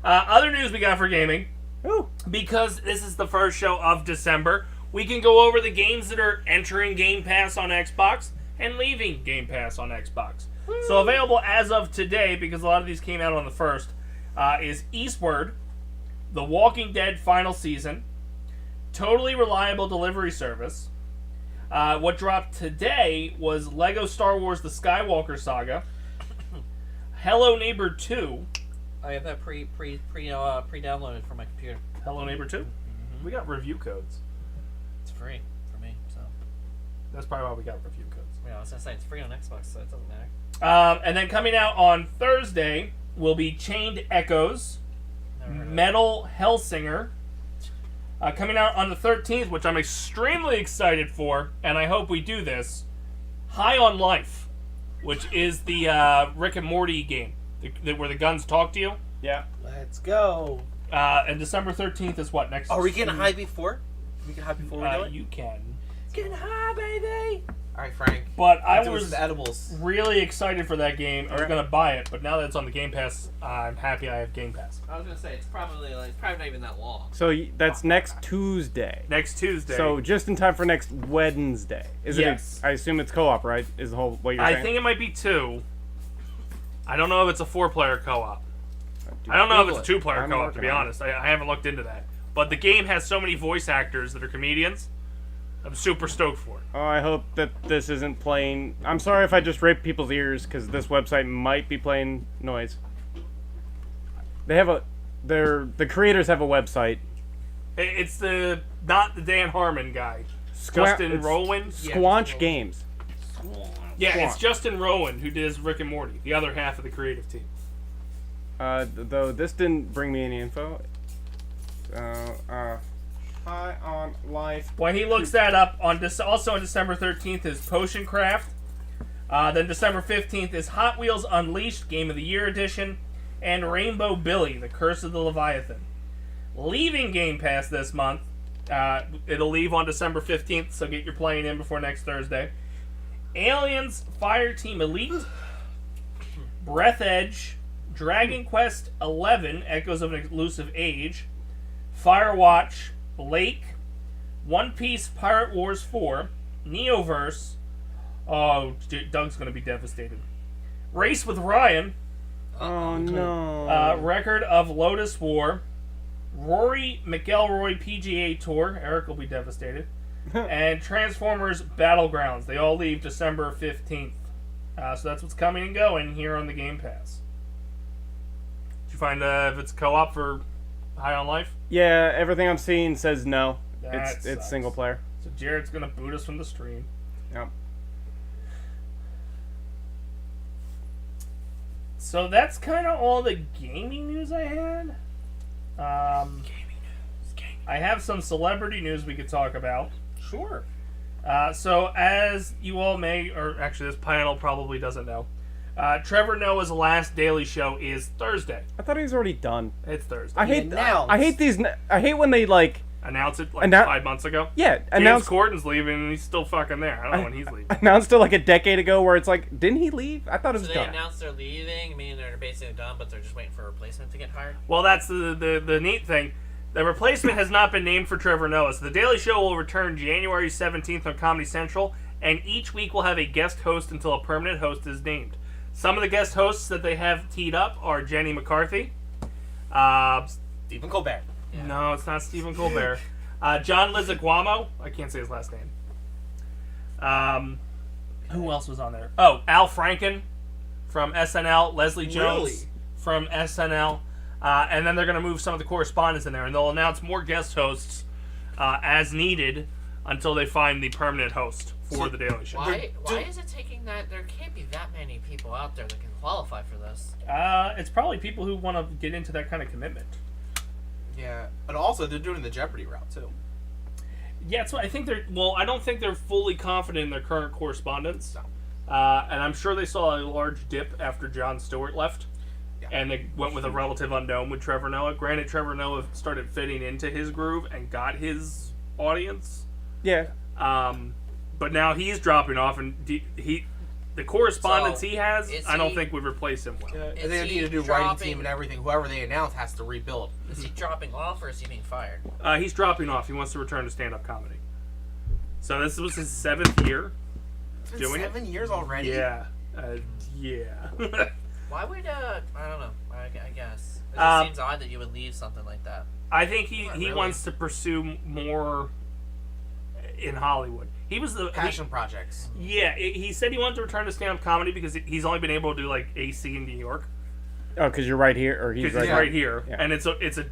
Other news we got for gaming. Ooh. Because this is the first show of December, we can go over the games that are entering Game Pass on Xbox and leaving Game Pass on Xbox. Woo. So available as of today, because a lot of these came out on the 1st, is Eastward, The Walking Dead Final Season, Totally Reliable Delivery Service. What dropped today was Lego Star Wars The Skywalker Saga, Hello Neighbor 2. I have that pre-downloaded for my computer. Hello Neighbor 2? Mm-hmm. We got review codes. It's free for me, so. That's probably why we got review codes. Yeah, I was going to say, it's free on Xbox, so it doesn't matter. And then coming out on Thursday will be Chained Echoes, Metal Hellsinger. Coming out on the 13th, which I'm extremely excited for, and I hope we do this, High on Life, which is the Rick and Morty game, where the guns talk to you. Yeah. Let's go. And December 13th is what, next? Are we getting high before? Can we get high before we do it? You can. Getting high, baby! Alright, Frank. But I Doing was some edibles. really excited for that game. I was going to buy it, but now that it's on the Game Pass, I'm happy I have Game Pass. I was gonna say it's probably not even that long. So that's next Tuesday. Next Tuesday. So just in time for next Wednesday. Is Yes. it? I assume it's co-op, right? Is the whole what you're saying? I think it might be 2. I don't know if it's a 4-player co-op. I don't know if it's a 2-player I'm co-op, to working be on it. honest. I haven't looked into that. But the game has so many voice actors that are comedians. I'm super stoked for it. Oh, I hope that this isn't playing. I'm sorry if I just raped people's ears because this website might be playing noise. They have the creators have a website. It's not the Dan Harmon guy. Squa- Justin it's Rowan. Squanch Games. Yeah, it's Squanch. Justin Rowan who does Rick and Morty, the other half of the creative team. Though this didn't bring me any info. High on Life. While he looks that up, also on December 13th is Potion Craft. Then December 15th is Hot Wheels Unleashed Game of the Year Edition. And Rainbow Billy, The Curse of the Leviathan. Leaving Game Pass this month. It'll leave on December 15th, so get your playing in before next Thursday. Aliens Fireteam Elite. Breath Edge. Dragon Quest 11, Echoes of an Elusive Age. Firewatch. Blake, One Piece Pirate Wars 4, Neoverse. Oh, Doug's going to be devastated. Race with Ryan. Oh no. Record of Lotus War. Rory McElroy PGA Tour. Eric will be devastated. And Transformers Battlegrounds. They all leave December 15th. So that's what's coming and going here on the Game Pass. Did you find if it's co-op for High on Life? Yeah, everything I'm seeing says no. That It's sucks. single player. So Jared's going to boot us from the stream. Yep. So that's kind of all the gaming news I had. I have some celebrity news we could talk about. Sure. So as you all may, or actually this panel probably doesn't know, Trevor Noah's last Daily Show is Thursday. I thought he was already done. It's Thursday. I hate announced. I hate these. I hate when they like. Announced it like Annou- 5 months ago. Yeah, James announced Corden's leaving and he's still fucking there. I don't know when he's leaving. announced it like a decade ago. Where it's like, didn't he leave? I thought it So was they done. announced they're leaving, meaning they're basically done, but they're just waiting for a replacement to get hired. Well, that's the neat thing. The replacement has not been named for Trevor Noah. So the Daily Show will return January 17th on Comedy Central, and each week will have a guest host until a permanent host is named. Some of the guest hosts that they have teed up are Jenny McCarthy. Stephen Colbert. Yeah. No, it's not Stephen Colbert. John Leguizamo. I can't say his last name. Who else was on there? Oh, Al Franken from SNL. Leslie Jones Really? from SNL. And then they're going to move some of the correspondents in there, and they'll announce more guest hosts as needed until they find the permanent host for the Daily Show. Why is it taking that? There can't be that many people out there that can qualify for this. It's probably people who want to get into that kind of commitment. Yeah, and also they're doing the Jeopardy route too. Yeah, that's what I think they're. Well, I don't think they're fully confident in their current correspondence. And I'm sure they saw a large dip after Jon Stewart left. Yeah. And they went with a relative unknown with Trevor Noah. Granted, Trevor Noah started fitting into his groove and got his audience. Yeah. But now he's dropping off, and the correspondence So, he has, is I don't he- think would replace him well. Is They he need to do writing dropping- team and everything. Whoever they announce has to rebuild. Is he dropping off or is he being fired? He's dropping off. He wants to return to stand-up comedy. So this was his 7th year. It's been Doing it? 7 years already. Yeah. Yeah. Why would I don't know. I guess it just Um, seems odd that you would leave something like that. I think he really. wants to pursue more in Hollywood. He was the Passion projects. he said he wanted to return to stand-up comedy because he's only been able to do like AC in New York Oh, because you're right here, or he's because right he's here. right here, Yeah. and it's a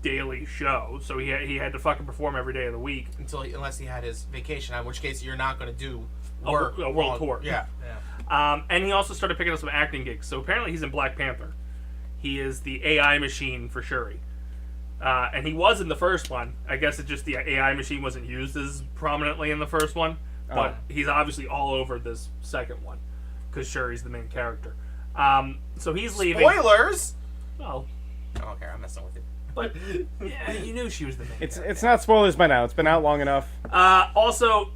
daily show, so he had to fucking perform every day of the week. Unless he had his vacation, in which case you're not going to do A work. world on- tour. Yeah. Yeah. And he also started picking up some acting gigs. So apparently he's in Black Panther. He is the AI machine for Shuri. And he was in the first one. I guess it just the AI machine wasn't used as prominently in the first one. But he's obviously all over this second one. Because Shuri's the main character. So he's leaving. Spoilers! Well, I don't care. I'm messing with you. But yeah, you knew she was the main. It's not spoilers by now. It's been out long enough. Also,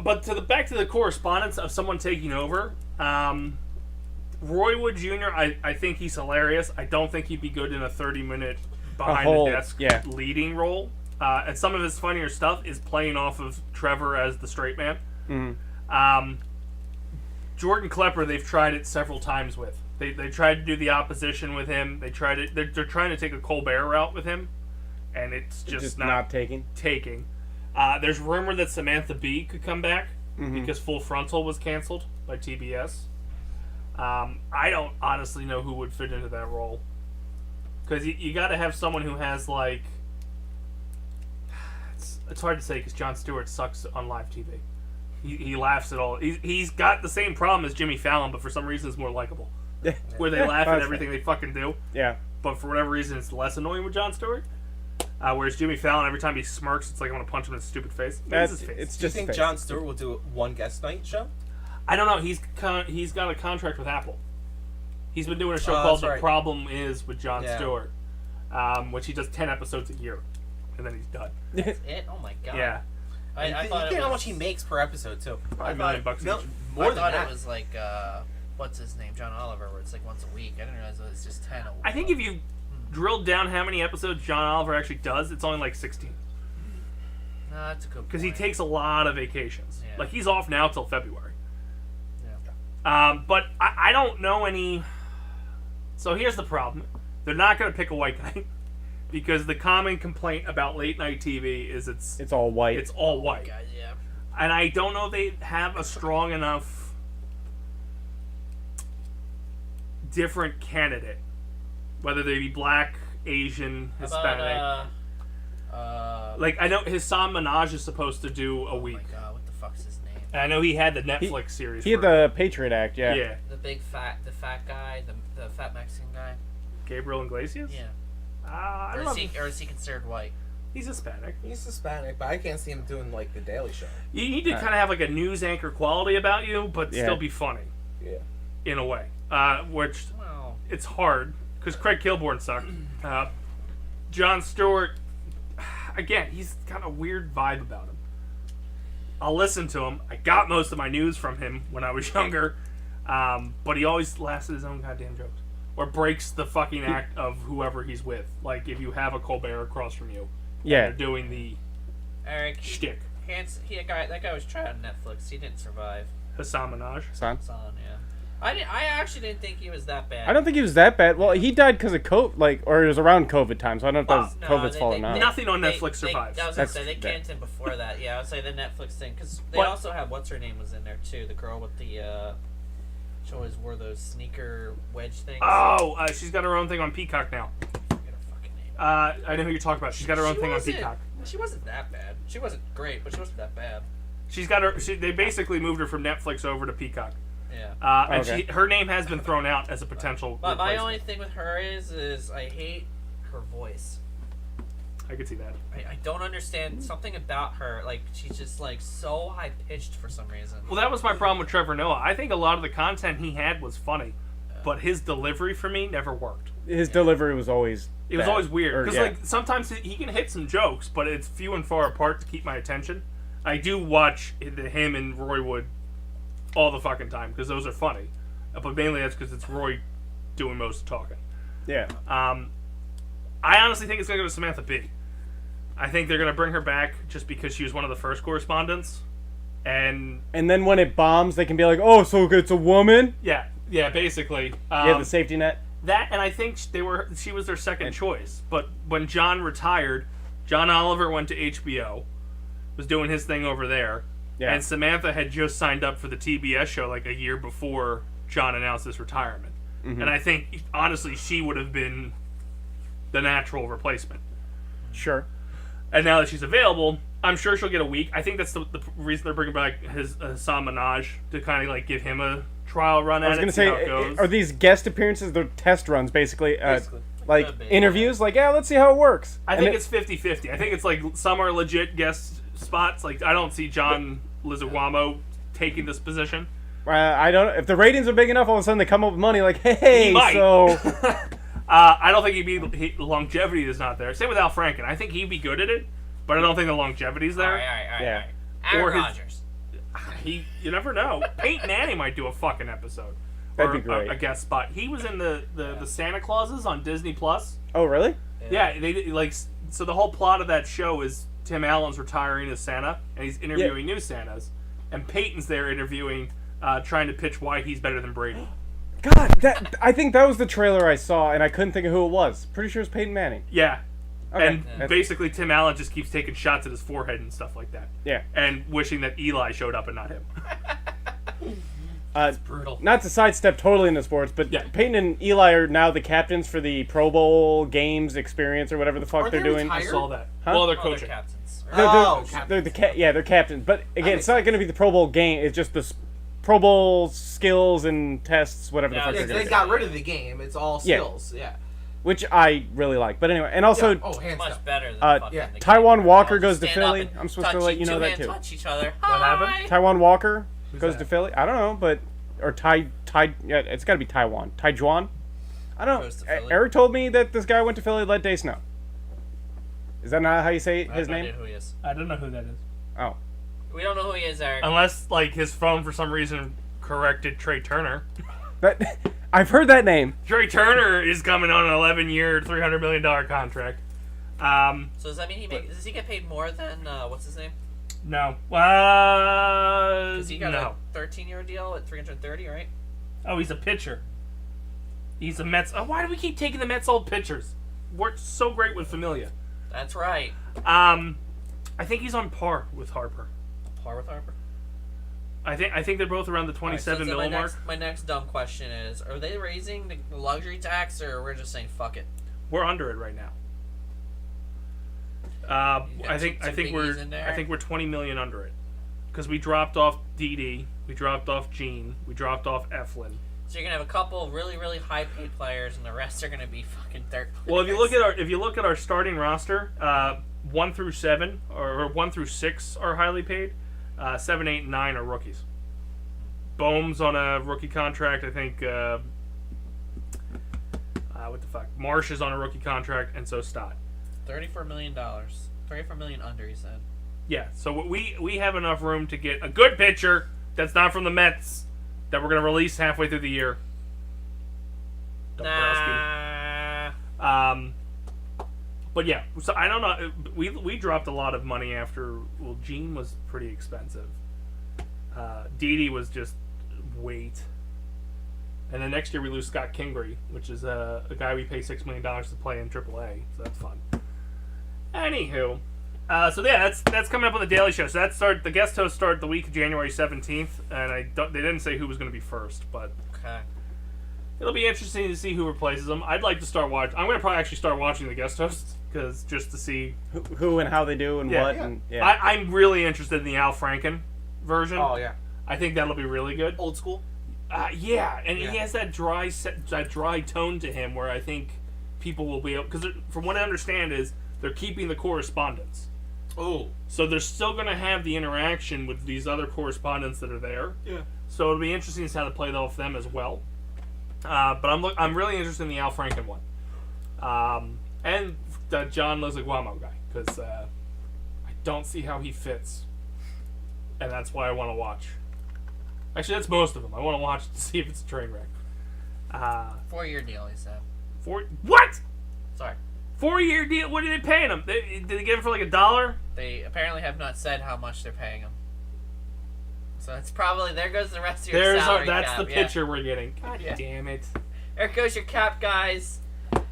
but back to the correspondence of someone taking over. Roy Wood Jr. I think he's hilarious. I don't think he'd be good in a 30-minute behind the desk leading role. And some of his funnier stuff is playing off of Trevor as the straight man. Mm-hmm. Jordan Klepper, they've tried it several times with. They tried to do the opposition with him. They're trying to take a Colbert route with him, and it's just not taking. There's rumor that Samantha Bee could come back because Full Frontal was canceled by TBS. I don't honestly know who would fit into that role, because you got to have someone who has like. It's hard to say because Jon Stewart sucks on live TV. He laughs at all. He's got the same problem as Jimmy Fallon, but for some reason it's more likable. Where they laugh at everything they fucking do. Yeah. But for whatever reason, it's less annoying with Jon Stewart. Whereas Jimmy Fallon, every time he smirks, it's like I want to punch him in his stupid face. It's his face. Do you think Jon Stewart will do one guest night show? I don't know. He's got a contract with Apple. He's been doing a show called The Problem Is with Jon Stewart, which he does 10 episodes a year, and then he's done. That's it? Oh my god. Yeah. I thought how much he makes per episode too. $5 million bucks each. More I than thought that. it was like what's his name, John Oliver, where it's like once a week. I didn't realize it was just 10 a week. I think if you drilled down how many episodes John Oliver actually does, it's only like 16. No, that's a good point. Because he takes a lot of vacations. Yeah. Like, he's off now till February. Yeah. But I don't know any... So here's the problem. They're not going to pick a white guy. Because the common complaint about late-night TV is it's all white. It's all white. God, yeah. And I don't know if they have a strong enough different candidate. Whether they be black, Asian, Hispanic. Like, I know Hassan Minaj is supposed to do a week. Oh my god, what the fuck's his name? And I know he had the Netflix series. He had the Patriot Act, yeah. Yeah. The fat guy, the fat Mexican guy. Gabriel Iglesias? Yeah. I don't know. Or is he considered white? He's Hispanic. He's Hispanic, but I can't see him doing like the Daily Show. You need to kind of have like a news anchor quality about you, but still be funny. Yeah. In a way. Which, Well, it's hard, because Craig Kilborn sucked. Jon Stewart, again, he's got a weird vibe about him. I'll listen to him. I got most of my news from him when I was younger, but he always laughs at his own goddamn jokes. Or breaks the fucking act of whoever he's with. Like, if you have a Colbert across from you, they're doing the Eric shtick. That guy was tried on Netflix. He didn't survive. Hassan Minaj. Son, yeah. I actually didn't think he was that bad. I don't think he was that bad. Well, he died because of COVID, or it was around COVID time, so I don't know if that was COVID's fault or not. Nothing on Netflix survives. I was going to say, they canned him before that. Yeah, I would say the Netflix thing. Because they also had, what's her name was in there, too. The girl with the, she always wore those sneaker wedge things. Oh, she's got her own thing on Peacock now. I forget her fucking name. I know who you're talking about. She's got her own thing on Peacock. She wasn't that bad. She wasn't great, but she wasn't that bad. She's got her. They basically moved her from Netflix over to Peacock. Yeah. And her name has been thrown out as a potential. But my replacement. only thing with her is I hate her voice. I could see that. I don't understand something about her. Like, she's just like so high pitched for some reason. Well, that was my problem with Trevor Noah. I think a lot of the content he had was funny, but his delivery for me never worked. His delivery was always It was always weird because like sometimes he can hit some jokes, but it's few and far apart to keep my attention. I do watch him and Roy Wood all the fucking time because those are funny, but mainly that's because it's Roy doing most of the talking. Yeah. I honestly think it's gonna go to Samantha Bee. I think they're gonna bring her back just because she was one of the first correspondents, and then when it bombs, they can be like, "Oh, so it's a woman." Yeah, basically. The safety net. That, and I think she was their second choice. But when John retired, John Oliver went to HBO, was doing his thing over there, and Samantha had just signed up for the TBS show like a year before John announced his retirement. Mm-hmm. And I think, honestly, she would have been the natural replacement. Sure. And now that she's available, I'm sure she'll get a week. I think that's the reason they're bringing back Hassan Minaj, to kind of like give him a trial run at it. I was going to say, are these guest appearances, they're test runs, basically? Like interviews? Like, let's see how it works. I think it's 50-50. I think it's like some are legit guest spots. Like, I don't see John Leguizamo taking this position. I don't. If the ratings are big enough, all of a sudden they come up with money. Like, hey, so I don't think longevity is not there. Same with Al Franken. I think he'd be good at it, but I don't think the longevity's there. All right. Yeah. Aaron Or his- Rodgers. You never know. Peyton Manning might do a fucking episode. That'd or be great. A guest spot. He was in the Santa Clauses on Disney Plus. Oh, really? Yeah, they like so the whole plot of that show is Tim Allen's retiring as Santa and he's interviewing new Santas, and Peyton's there interviewing, trying to pitch why he's better than Brady. God, I think that was the trailer I saw, and I couldn't think of who it was. Pretty sure it's Peyton Manning. Yeah. Okay. And That's- basically Tim Allen just keeps taking shots at his forehead and stuff like that. Yeah. And wishing that Eli showed up and not him. Brutal. Not to sidestep totally into sports, but Yeah. Peyton and Eli are now the captains for the Pro Bowl games experience or whatever the fuck Aren't they're they doing. I retired? saw that. Huh? Well, they're Oh, coaching. they're captains. They're they're captains. But again, it's not going to be the Pro Bowl game. It's just the Pro Bowl skills and tests, whatever the Yeah, fuck Yeah, they're they going to got rid of the game. It's all Yeah. skills. Yeah. which I really like. But anyway, and also Yeah. Oh, hands Much down. better than fucking yeah. the Taiwan game. Walker They'll goes just to stand up Philly. and I'm supposed to touch let you know that two-hand too. touch each other. What happened? Hi. Taiwan Walker goes that? to Philly. I don't know, but or yeah, it's got to be Taiwan. Taijuan. I don't Goes to know. Philly. Eric told me that this guy went to Philly. Let Dace know. Is that not how you say I have his no name? idea who he is. I don't know who that is. Oh, We don't know who he is, Eric. Unless, like, his phone for some reason corrected Trey Turner. that I've heard that name. Trey Turner is coming on an 11-year, $300 million contract. So does that mean does he get paid more than what's his name? No. Because he got no. a 13-year deal at 330, right? Oh, he's a pitcher. He's a Mets. Oh, why do we keep taking the Mets old pitchers? Worked so great with Familia. That's right. I think he's on par with Harper. Par with Harper. I think they're both around the 27 Alright, so mil mark. my next dumb question is: are they raising the luxury tax, or we're just saying fuck it? We're under it right now. You got I think some biggies in there? we're 20 million under it because we dropped off Didi, we dropped off Gene, we dropped off Eflin. So you're gonna have a couple of really, really high-paid players, and the rest are gonna be fucking dirt players. Well, if you look at our starting roster, 1 through 7 or 1 through 6 are highly paid. 7, 8, and 9 are rookies. Bohm's on a rookie contract. I think. What the fuck? Marsh is on a rookie contract, and so Stott. $34 million. $34 million under, he said. Yeah, so we have enough room to get a good pitcher that's not from the Mets that we're gonna release halfway through the year. Dombrowski. Nah. But yeah, so I don't know. We dropped a lot of money after. Well, Gene was pretty expensive. Didi was just weight. And then next year we lose Scott Kingery, which is a guy we pay $6 million to play in AAA, so that's fun. Anywho, so yeah, that's coming up on the Daily Show. So the guest hosts start the week of January 17th, and they didn't say who was going to be first, but Okay. it'll be interesting to see who replaces them. I'd like to start watching. I'm going to probably actually start watching the guest hosts because just to see. Who and how they do and Yeah. what. Yeah. And, yeah. I'm really interested in the Al Franken version. Oh yeah. I think that'll be really good. Old school. Yeah, and Yeah. he has that dry tone to him where I think people will be able, because from what I understand is they're keeping the correspondence. Oh. So they're still going to have the interaction with these other correspondents that are there. Yeah. So it'll be interesting to see how to play off them as well. But I'm really interested in the Al Franken one, and the John Leguizamo guy because I don't see how he fits, and that's why I want to watch. Actually, that's most of them. I want to watch to see if it's a train wreck. 4-year deal, he said. What? Sorry. 4-year deal? What are they paying him? Did they get him for like $1? They apparently have not said how much they're paying him. So it's probably, there goes the rest of your salary That's cap. the picture we're getting. Yeah. God Yeah. damn it. There goes your cap, guys.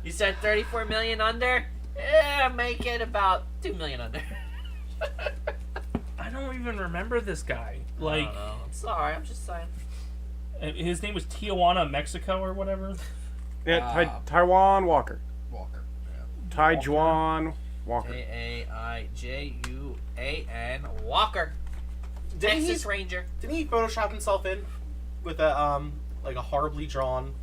You said $34 million under? Make it about $2 million under. I don't even remember this guy. I Like, don't know. I'm sorry, I'm just saying. his name was Tijuana, Mexico, or whatever. Yeah, Taiwan Walker. Walker. Taijuan Walker. Jaijuan Walker. Didn't Texas he, Ranger. didn't he Photoshop himself in with a like a horribly drawn?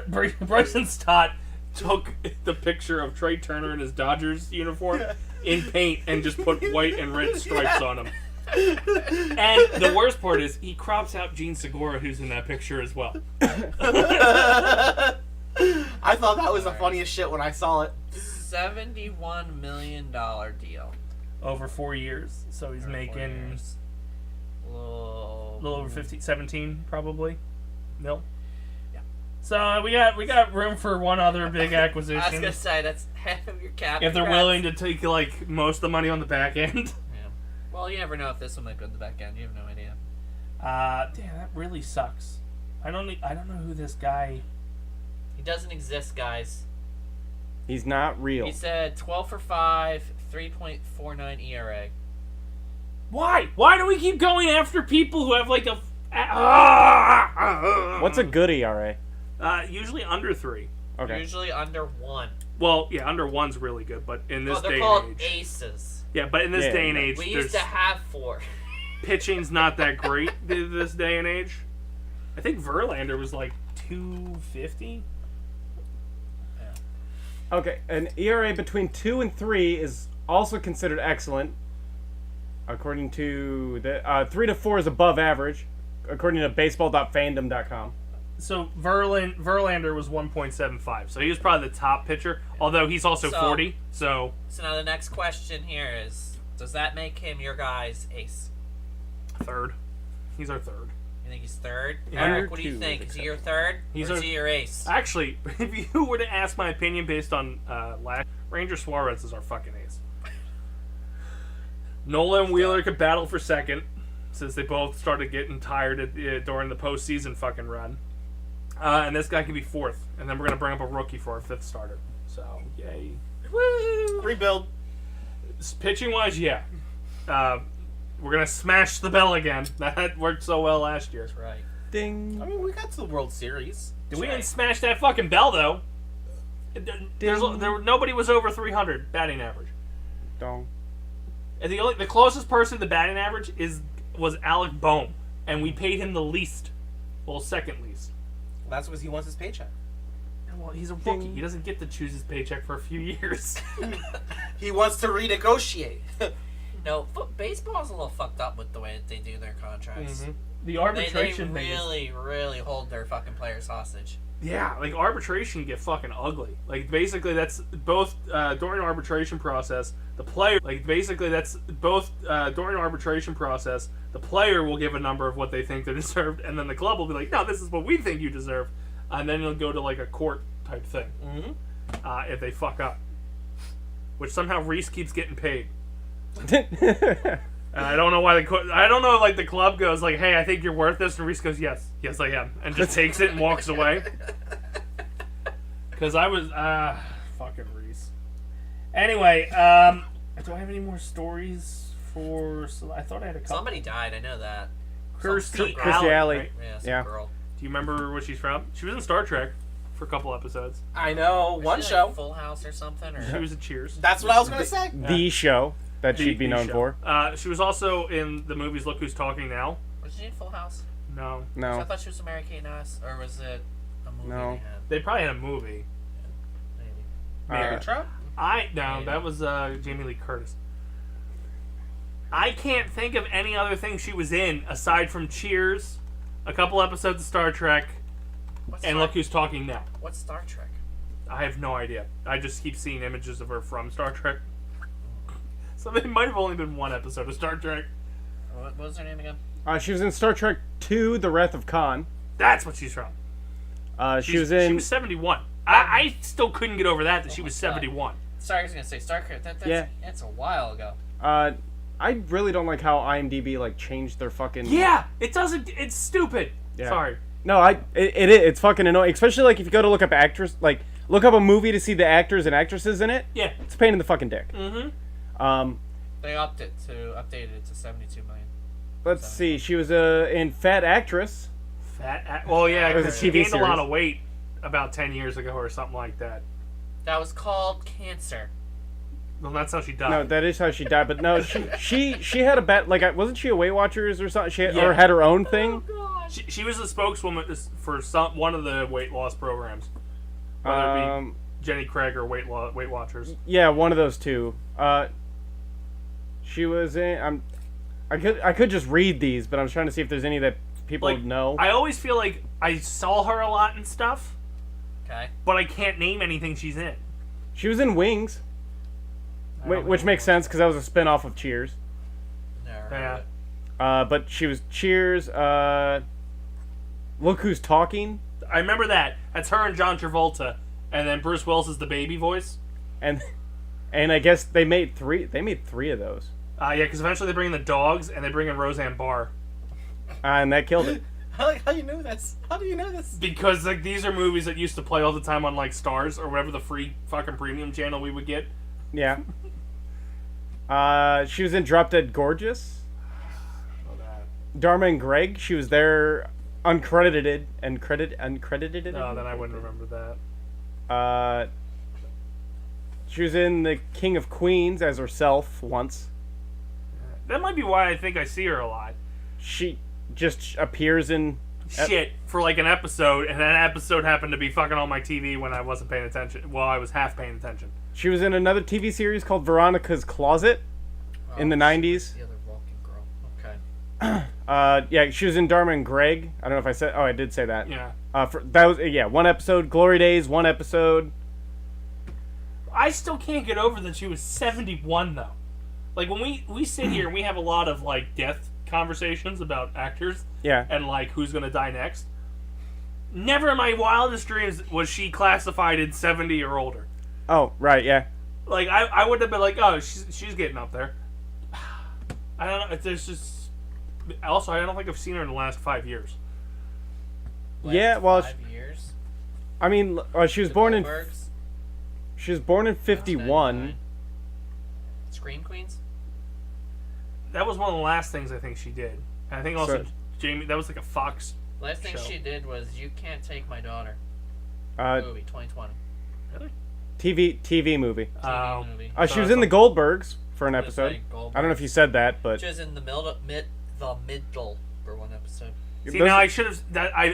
Bryson Stott took the picture of Trey Turner in his Dodgers uniform in paint and just put white and red stripes on him. And the worst part is he crops out Gene Segura, who's in that picture as well. I I thought that was the funniest shit when I saw it. $71 million deal. Over 4 years, so he's making a little over 17 probably. No. Yeah. So we got room for one other big acquisition. I was gonna say that's half of your cap. if they're willing to take like most of the money on the back end. Yeah. Well, you never know if this one might go to the back end. You have no idea. Damn, that really sucks. I don't know who this guy. He doesn't exist, guys. He's not real. He said 12 for 5, 3.49 ERA. Why? Why do we keep going after people who have like a? What's a good ERA? Usually under 3. Okay. Usually under 1. Well, yeah, under 1's really good, but in this They're day called and age, aces. yeah, but in this Yeah, day and yeah. age, We there's used to have 4. pitching's not that great this day and age. I think Verlander was like 250. Okay, an ERA between 2 and 3 is also considered excellent. According to the 3 to 4 is above average, according to baseball.fandom.com. So Verlander was 1.75, so he was probably the top pitcher. Although he's also So- 40, so So now the next question here is, does that make him your guy's ace? third. He's our third. You think he's third? Yeah. Eric, what do you Under think? two Is is he your third? He's or is our- he your ace? Actually, if you were to ask my opinion based on Ranger Suarez is our fucking ace. Nola and Wheeler could battle for second, since they both started getting tired during the postseason fucking run. And this guy can be fourth, and then we're gonna bring up a rookie for our fifth starter. So yay! Woo! Rebuild. Pitching wise, yeah. We're gonna smash the bell again. That worked so well last year. That's right. Ding. I mean, we got to the World Series. We didn't smash that fucking bell though. Nobody was over 300 batting average. Dong. And the closest person to batting average was Alec Boehm, and we paid him the least, well, second least. That's because he wants his paycheck. Well, he's a rookie. Ding. He doesn't get to choose his paycheck for a few years. He wants to renegotiate. No, baseball's a little fucked up with the way that they do their contracts. Mhm. The They arbitration thing is- really, really hold their fucking players hostage. yeah, like arbitration get fucking ugly. Like basically, that's both during arbitration process. The player, like basically, that's both during arbitration process. The player will give a number of what they think they deserved, and then the club will be like, "No, this is what we think you deserve," and then it'll go to like a court type thing if they fuck up. Which somehow Reese keeps getting paid. And I don't know why I don't know. Like the club goes like, "Hey, I think you're worth this," and Reese goes, "Yes, yes, I am," and just takes it and walks away. Because I was fucking Reese. Anyway, do I have any more stories for? I thought I had a couple. Somebody died, I know that. Kirstie Some- Kirstie Alley. right? Yeah, some Yeah. girl. Do you remember where she's from? She was in Star Trek for a couple episodes. I know. Was One she, show. like, Full House or something? Or She was in Cheers. That's what I was going to say. The show that she'd be The known show. for. She was also in the movies Look Who's Talking Now. was she in Full House? No. So I No. thought she was Mary Kate Nass, or was it a movie No. they had? They probably had a movie. Maybe. Maybe. Trump? No, that was Jamie Lee Curtis. I can't think of any other thing she was in aside from Cheers, a couple episodes of Star Trek, What's and Star- Look Who's Talking Now. What's Star Trek? I have no idea. I just keep seeing images of her from Star Trek. So it might have only been one episode of Star Trek. What was her name again? She was in Star Trek II: The Wrath of Khan. That's what she's from. She was in. She was 71. I still couldn't get over that she was my God. 71. Sorry, I was gonna say Star Trek. Yeah. That's a while ago. I really don't like how IMDb like changed their fucking. Yeah, it doesn't. It's stupid. Yeah. Sorry. No, it's fucking annoying. Especially like if you go to look up actors, like look up a movie to see the actors and actresses in it. Yeah. It's a pain in the fucking dick. Mm-hmm. They updated it to 72 million. Let's see. She was in Fat Actress. Well, yeah, It was a because she TV gained a lot series. of weight about 10 years ago or something like that. That was called Cancer. Well, that's how she died. No, that is how she died. But no, she had a bad like wasn't she a Weight Watchers or something? She had, Yeah. or had her own thing. God. She was the spokeswoman for one of the weight loss programs. Whether it be Jenny Craig or Weight Watchers. Yeah, one of those two. She was in. I could just read these, but I'm trying to see if there's any that people Like, know. I always feel like I saw her a lot and stuff. Okay. but I can't name anything she's in. She was in Wings, which makes sense because that was a spin-off of Cheers. Never Yeah. heard of it. But she was Cheers. Look Who's Talking, I remember that. That's her and John Travolta, and then Bruce Willis is the baby voice. and I guess they made 3. They made 3 of those, Yeah, because eventually they bring in the dogs, and they bring in Roseanne Barr. and that killed it. How do you know this? How do you know this? Because like these are movies that used to play all the time on like Stars or whatever the free fucking premium channel we would get. Yeah. She was in Drop Dead Gorgeous. Dharma and Greg. She was there, uncredited and uncredited. No, then I wouldn't remember that. She was in The King of Queens as herself once. That might be why I think I see her a lot. She just appears in. Shit, for like an episode, and that episode happened to be fucking on my TV when I wasn't paying attention. Well, I was half paying attention. She was in another TV series called Veronica's Closet in the 90s. The other Vulcan girl. Okay. Yeah, she was in Dharma and Greg. I don't know if I said. Oh, I did say that. Yeah. That was one episode. Glory Days, one episode. I still can't get over that she was 71 though. Like when we sit here and we have a lot of like death conversations about actors. Yeah. And like who's gonna die next. Never in my wildest dreams was she classified in 70 or older. Oh, right, yeah. Like I would have been like, oh, she's getting up there. I don't know. There's just also I don't think I've seen her in the last 5 years. Yeah, well, 5 years. I mean, she was The born in. Goldbergs, She was born in 51. 99. Scream Queens. That was one of the last things I think she did. And I think also So- Jamie. That was like a Fox. Last thing Show. she did was You Can't Take My Daughter. Uh, Movie 2020. Really? TV movie. TV movie. She was in the Goldbergs for an I was episode. saying Goldbergs. I don't know if you said that, but She was in the middle for one episode. See, those- now I should have.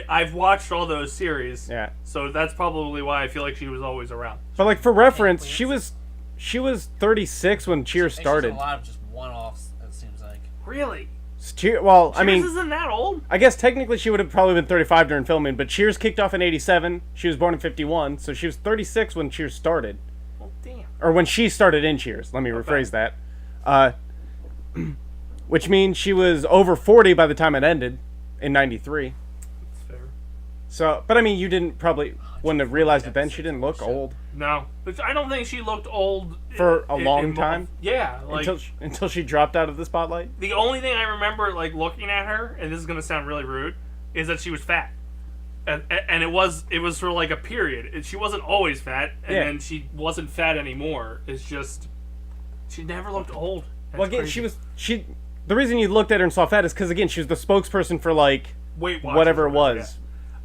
I've watched all those series. yeah. So that's probably why I feel like she was always around. But like for reference, Queens. she was 36 when Cheers She's started. a lot of just one-offs. It seems like. Really? Well, I Cheers mean, isn't that old? I guess technically she would have probably been 35 during filming, but Cheers kicked off in 87. She was born in 51, so she was 36 when Cheers started. Well, damn. Or when she started in Cheers. Let me rephrase that. Which means she was over 40 by the time it ended in 93. That's fair. So, but I mean, you wouldn't have realized it then. She didn't look old No, but I don't think she looked old for a long time. Yeah, like Until she dropped out of the spotlight. the only thing I remember, like looking at her, and this is gonna sound really rude, is that she was fat, and it was for like a period. She wasn't always fat, and Yeah. then she wasn't fat anymore. It's just she never looked old. That's Well, again, crazy. the reason you looked at her and saw fat is because again, she was the spokesperson for like Weight Watchers whatever or it whatever, was. yeah.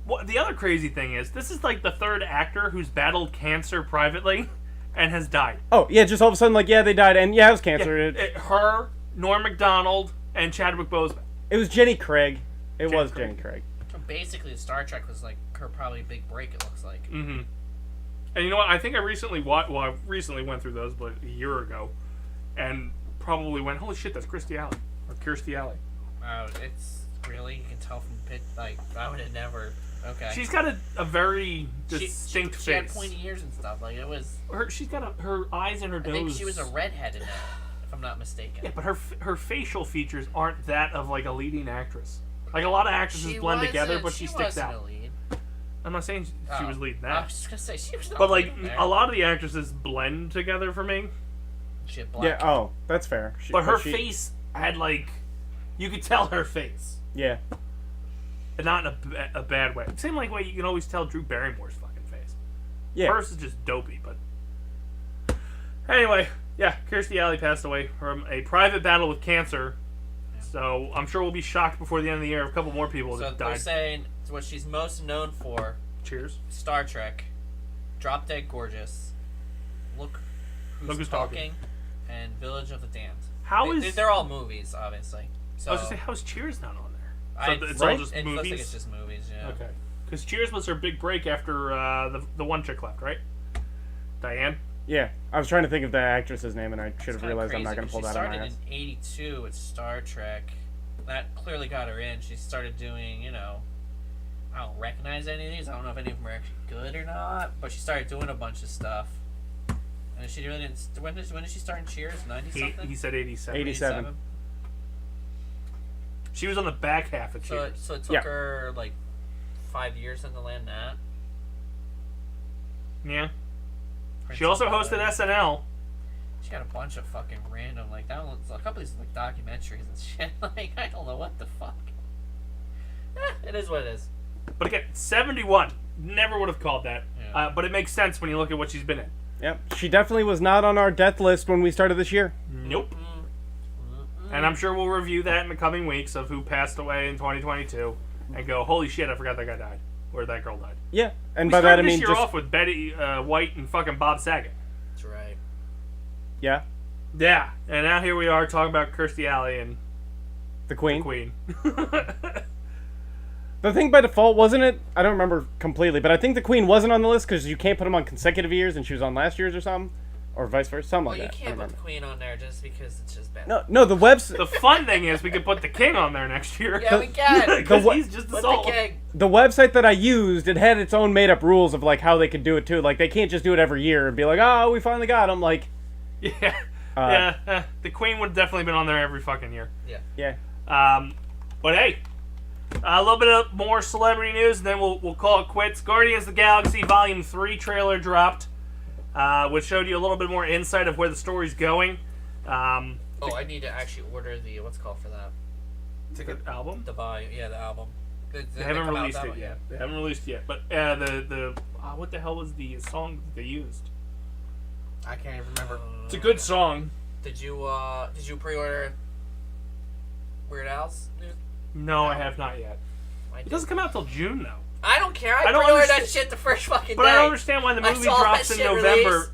Well, the other crazy thing is, this is like the third actor who's battled cancer privately and has died. Oh yeah, just all of a sudden like they died and it was cancer. Her, Norm Macdonald, and Chadwick Boseman. It was Jenny Craig. It was Craig. Jenny Craig. Basically, Star Trek was like her probably big break. It looks like. Mm-hmm. And you know what? I think I recently I recently went through those, but a year ago, and probably went, holy shit, that's Kirstie Alley or Kirstie Alley. Oh, it's really, you can tell from the pit. Like I would have never. Okay. She's got a very distinct she had face. pointy ears and stuff. Like it was. She's got her eyes and her I nose. think she was a redhead in that, if I'm not mistaken. Yeah, but her facial features aren't that of like a leading actress. Like a lot of actresses blend together, but she sticks wasn't out. A lead. I'm not saying she was leading I that, was just gonna say she was not. but like leading there. a lot of the actresses blend together for me. She had black. Yeah. Oh, that's fair. But her face had like, you could tell her face, Yeah. and not in a bad way. Same like way you can always tell Drew Barrymore's fucking face. Yeah. Hers is just dopey, but anyway, yeah, Kirstie Alley passed away from a private battle with cancer. Yeah. So I'm sure we'll be shocked before the end of the year of a couple more people So that they're died. saying what she's most known for: Cheers. Star Trek, Drop Dead Gorgeous, Look Who's Talking, and Village of the Damned. They're all movies, obviously. So I was gonna say, how's Cheers not on there? So it's right? all just it movies. looks like it's just movies. Yeah. Okay. Because Cheers was her big break after the one chick left, right? Diane. Yeah. I was trying to think of the actress's name, and I should have It's kinda realized I'm crazy not going to pull 'cause that out of she my ass. started in '82 with Star Trek. That clearly got her in. She started doing, I don't recognize any of these. I don't know if any of them are actually good or not. But she started doing a bunch of stuff. And she really didn't. When did she start in Cheers? 90 something. He said 87. 87. She was on the back half of Cheers. So it took her like 5 years to land that. Yeah. She also hosted SNL. She got a bunch of fucking random, like, that one's, a couple of these, like, documentaries and shit. Like, I don't know what the fuck. It is what it is. But again, 71. Never would have called that. Yeah. But it makes sense when you look at what she's been in. Yep. She definitely was not on our death list when we started this year. Nope. And I'm sure we'll review that in the coming weeks of who passed away in 2022 and go, holy shit, I forgot that guy died. Or that girl died. Yeah. And We by that I started mean this year just off with Betty White and fucking Bob Saget. That's right. yeah, Yeah. And now here we are talking about Kirstie Alley and the Queen. Queen. The thing by default, wasn't it? I don't remember completely, but I think the Queen wasn't on the list because you can't put them on consecutive years, and she was on last year's or something, or vice versa, something Well, like you that. I can't don't put the remember. Queen on there just because it's just bad. No, the website. The fun thing is we could put the King on there next year. Yeah, we can. Because The he's just a Put soul. the king. The website that I used, it had its own made-up rules of like how they could do it too. Like they can't just do it every year and be like, "Oh, we finally got him." Like, Yeah. Yeah. The Queen would have definitely been on there every fucking year. yeah, But hey, a little bit of more celebrity news, and then we'll call it quits. Guardians of the Galaxy Volume 3 trailer dropped, which showed you a little bit more insight of where the story's going. Oh, I need to actually order the, what's it called for that? The album? The album. They haven't released it yet. They haven't released it yet. But what the hell was the song that they used? I can't even remember. It's a good song. Did you pre-order Weird Al's news? No, I have not yet. I It did. doesn't come out till June, though. I don't care. I don't pre-ordered that understand- shit the first fucking But day. I don't understand why the I movie saw drops that in shit November. release.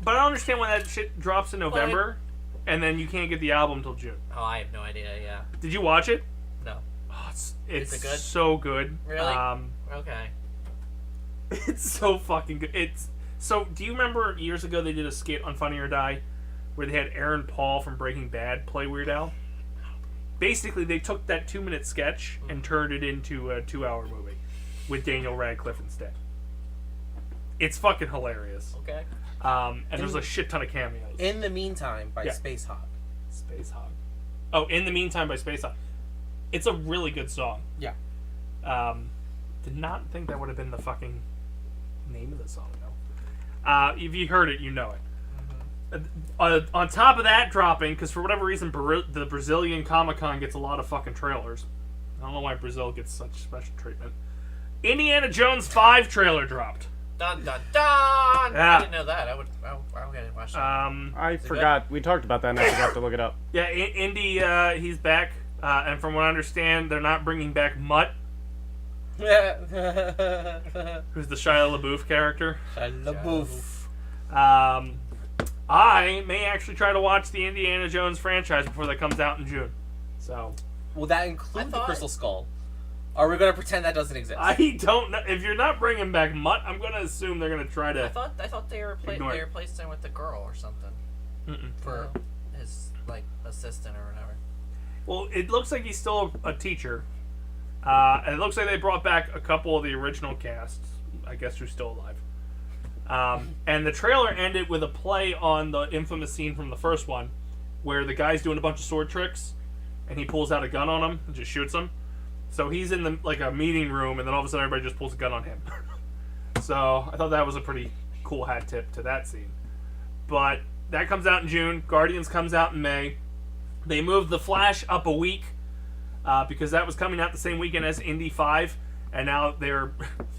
But I don't understand why that shit drops in November, and then you can't get the album till June. Oh, I have no idea. Yeah. Did you watch it? No. Oh, it's it good? so good. Really? Okay. It's so fucking good. So, do you remember years ago they did a skit on Funny or Die where they had Aaron Paul from Breaking Bad play Weird Al? Basically, they took that 2-minute sketch and turned it into a 2-hour movie with Daniel Radcliffe instead. It's fucking hilarious. Okay. And there's a shit ton of cameos. In the Meantime by Yeah. Space Hog. Space Hog. Oh, In the Meantime by Space Hog. It's a really good song. Yeah. Did not think that would have been the fucking name of the song, though. If you heard it, you know it. On top of that dropping, because for whatever reason, the Brazilian Comic-Con gets a lot of fucking trailers. I don't know why Brazil gets such special treatment. Indiana Jones 5 trailer dropped. Dun dun dun! Yeah. I didn't know that. I'm gonna watch that. I forgot. We talked about that, and I forgot to look it up. Yeah, Indy, he's back. And from what I understand, they're not bringing back Mutt, who's the Shia LaBeouf character. LaBeouf. I may actually try to watch the Indiana Jones franchise before that comes out in June. So Will that include I the thought- Crystal Skull? Or are we going to pretend that doesn't exist? I don't know if you're not bringing back Mutt. I'm gonna assume they're gonna try I to. thought they Ignore it. replaced him with the girl or something for his like assistant or whatever. Well, it looks like he's still a teacher, and it looks like they brought back a couple of the original casts. I guess who's still alive. And the trailer ended with a play on the infamous scene from the first one, where the guy's doing a bunch of sword tricks, and he pulls out a gun on him and just shoots him. So he's in a meeting room, and then all of a sudden everybody just pulls a gun on him. So I thought that was a pretty cool hat tip to that scene. But that comes out in June. Guardians comes out in May. They moved The Flash up a week because that was coming out the same weekend as Indy 5, and now they're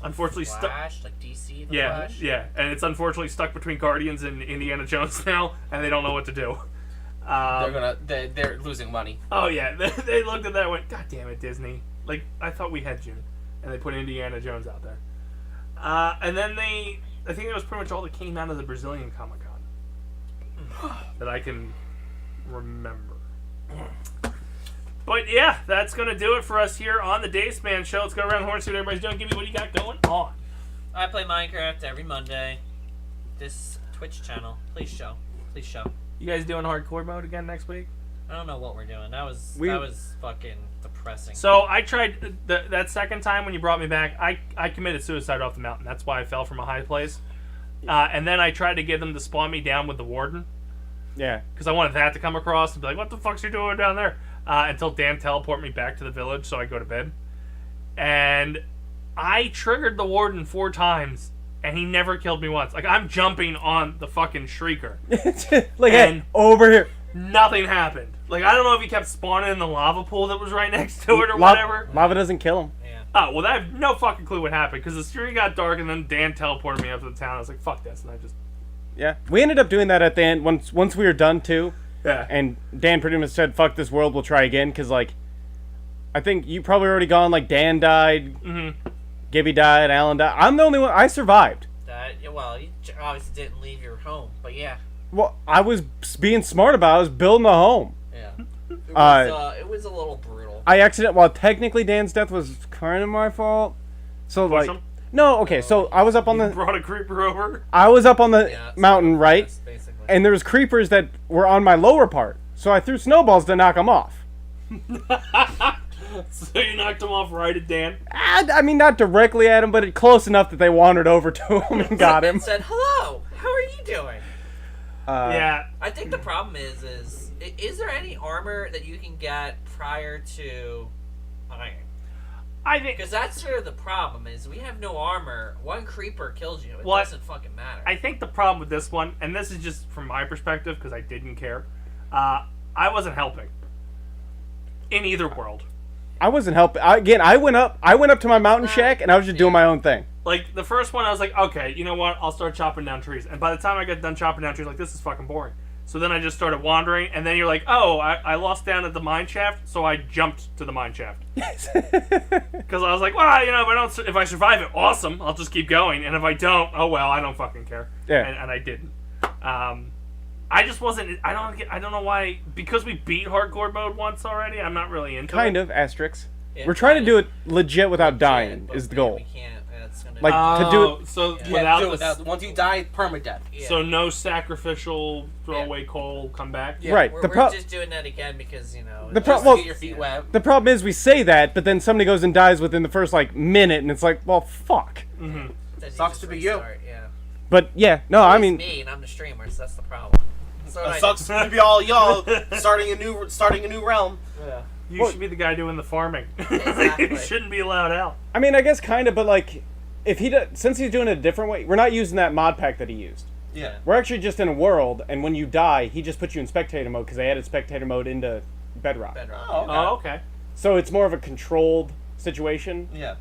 unfortunately stuck. Flash, like DC. The Yeah, Flash. yeah, and it's unfortunately stuck between Guardians and Indiana Jones now, and they don't know what to do. They're losing money. Oh yeah, they looked at that and went, God damn it, Disney. Like, I thought we had June. And they put Indiana Jones out there. And then I think that was pretty much all that came out of the Brazilian Comic-Con. That I can remember. But yeah, that's going to do it for us here on the Dace Man Show. Let's go around the horn and see what everybody's doing. Give me what you got going on. I play Minecraft every Monday. This Twitch channel. Please show. You guys doing hardcore mode again next week? I don't know what we're doing. That was fucking depressing. depressing. So I tried that second time when you brought me back. I committed suicide off the mountain. That's why I fell from a high place. And then I tried to get them to spawn me down with the warden. Yeah. Because I wanted that to come across and be like, what the fuck's you doing down there? Until Dan teleported me back to the village so I go to bed. And I triggered the warden 4 times, and he never killed me once. Like, I'm jumping on the fucking shrieker. Like, And- hey, over here. Nothing happened. Like, I don't know if he kept spawning in the lava pool that was right next to it or whatever. Lava doesn't kill him. Yeah. Oh, well, I have no fucking clue what happened, because the stream got dark, and then Dan teleported me up to the town. I was like, fuck this, and I just... Yeah. We ended up doing that at the end, once we were done, too. Yeah. And Dan pretty much said, fuck this world, we'll try again, because, like, I think you probably already gone, like, Dan died, Gibby died, Alan died. I'm the only one, I survived. Well, you obviously didn't leave your home, but yeah. Well, I was being smart about it, I was building a home. Yeah. It was a little brutal. Well, technically Dan's death was kind of my fault. So, Push like... him? No, okay, so I was up on You the... brought a creeper over? I was up on the Yeah, mountain, right? yes, basically. And there was creepers that were on my lower part. So I threw snowballs to knock them off. So you knocked him off right at Dan? I mean, not directly at him, but close enough that they wandered over to him and got him. And said, "Hello, how are you doing?" Yeah. I think the problem is there any armor that you can get prior to iron? I think... Because that's sort of the problem is we have no armor. One creeper kills you. It What? doesn't fucking matter. I think the problem with this one, and this is just from my perspective because I didn't care, I wasn't helping in either world. I wasn't helping. I went up to my mountain shack, and I was just doing my own thing. Like, the first one, I was like, okay, you know what? I'll start chopping down trees. And by the time I got done chopping down trees, like, this is fucking boring. So then I just started wandering, and then you're like, oh, I lost down at the mine shaft, so I jumped to the mine shaft. Because I was like, well, you know, if I survive it, awesome. I'll just keep going. And if I don't, oh well, I don't fucking care. Yeah. And I didn't. I just wasn't. I don't know why. Because we beat hardcore mode once already. I'm not really into it. Kind of, asterisks. Yeah, We're trying to kind do of. it legit without dying, But is the yeah, goal. We can't. It's gonna Like, to do it... So Yeah. without Do the it without, once you die, permadeath. Yeah. So no sacrificial throwaway coal come back. Yeah. Right. We're just doing that again because The Just well, to get your feet wet. The problem is we say that, but then somebody goes and dies within the first, like, minute, and it's like, well, fuck. Sucks to be you. Yeah. But, yeah, no, I It's mean... me and I'm the streamer, so that's the problem. So It sucks to be all y'all starting a new realm. Yeah. You should be the guy doing the farming. Exactly. You shouldn't be allowed out. I mean, I guess kind of, but, like, if since he's doing it a different way, we're not using that mod pack that he used. Yeah. We're actually just in a world, and when you die, he just puts you in spectator mode, because they added spectator mode into Bedrock. Bedrock. Oh, okay. Oh, okay. So it's more of a controlled situation. Yeah.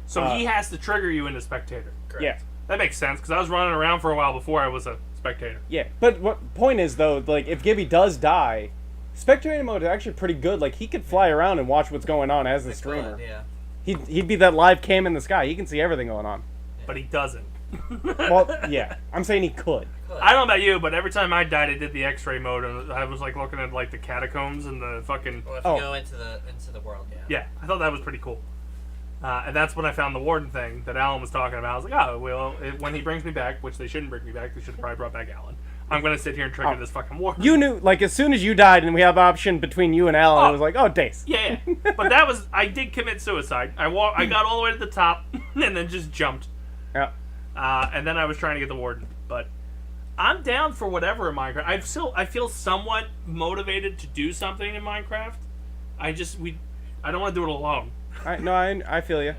So he has to trigger you into spectator. Correct. Yeah. That makes sense, because I was running around for a while before I was a spectator. Yeah. But what point is, though, like, if Gibby does die, spectator mode is actually pretty good. Like, he could fly around and watch what's going on as the streamer. Yeah. He'd be that live cam in the sky. He can see everything going on. But he doesn't. Well, yeah. I'm saying he could. I don't know about you, but every time I died, I did the X-ray mode, and I was like looking at like the catacombs and the fucking. Well, if Oh. you go into the world, yeah. Yeah, I thought that was pretty cool. And that's when I found the warden thing that Alan was talking about. I was like, oh, well, when he brings me back, which they shouldn't bring me back, they should have probably brought back Alan. I'm gonna sit here and trigger this fucking warden. You knew, like, as soon as you died and we have the option between you and Alan, Oh. it was like, oh, Dace. Yeah, yeah. But that was I did commit suicide. I got all the way to the top and then just jumped. Yeah. And then I was trying to get the warden, but I'm down for whatever in Minecraft. I feel somewhat motivated to do something in Minecraft. I don't want to do it alone. I feel you.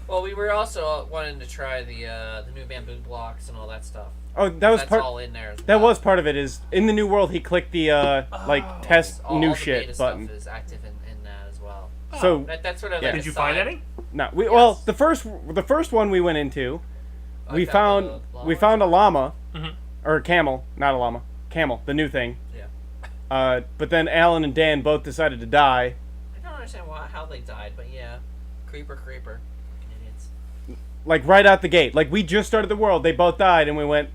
Well, we were also wanting to try the new bamboo blocks and all that stuff. Oh, that was That's part. all in there. As That well. was part of it. Is in the new world he clicked the like test all new the shit beta button. Stuff is active in that as well. So That's sort of Yeah. like Did a you find side- any? no, Yes. well the first one we went into, we Like found the llama we found a llama, Mhm. or a camel, not a llama, camel, the new thing. Yeah. But then Alan and Dan both decided to die. I don't understand how they died, but yeah, creeper. Fucking idiots. Like right out the gate. Like we just started the world, they both died, and we went,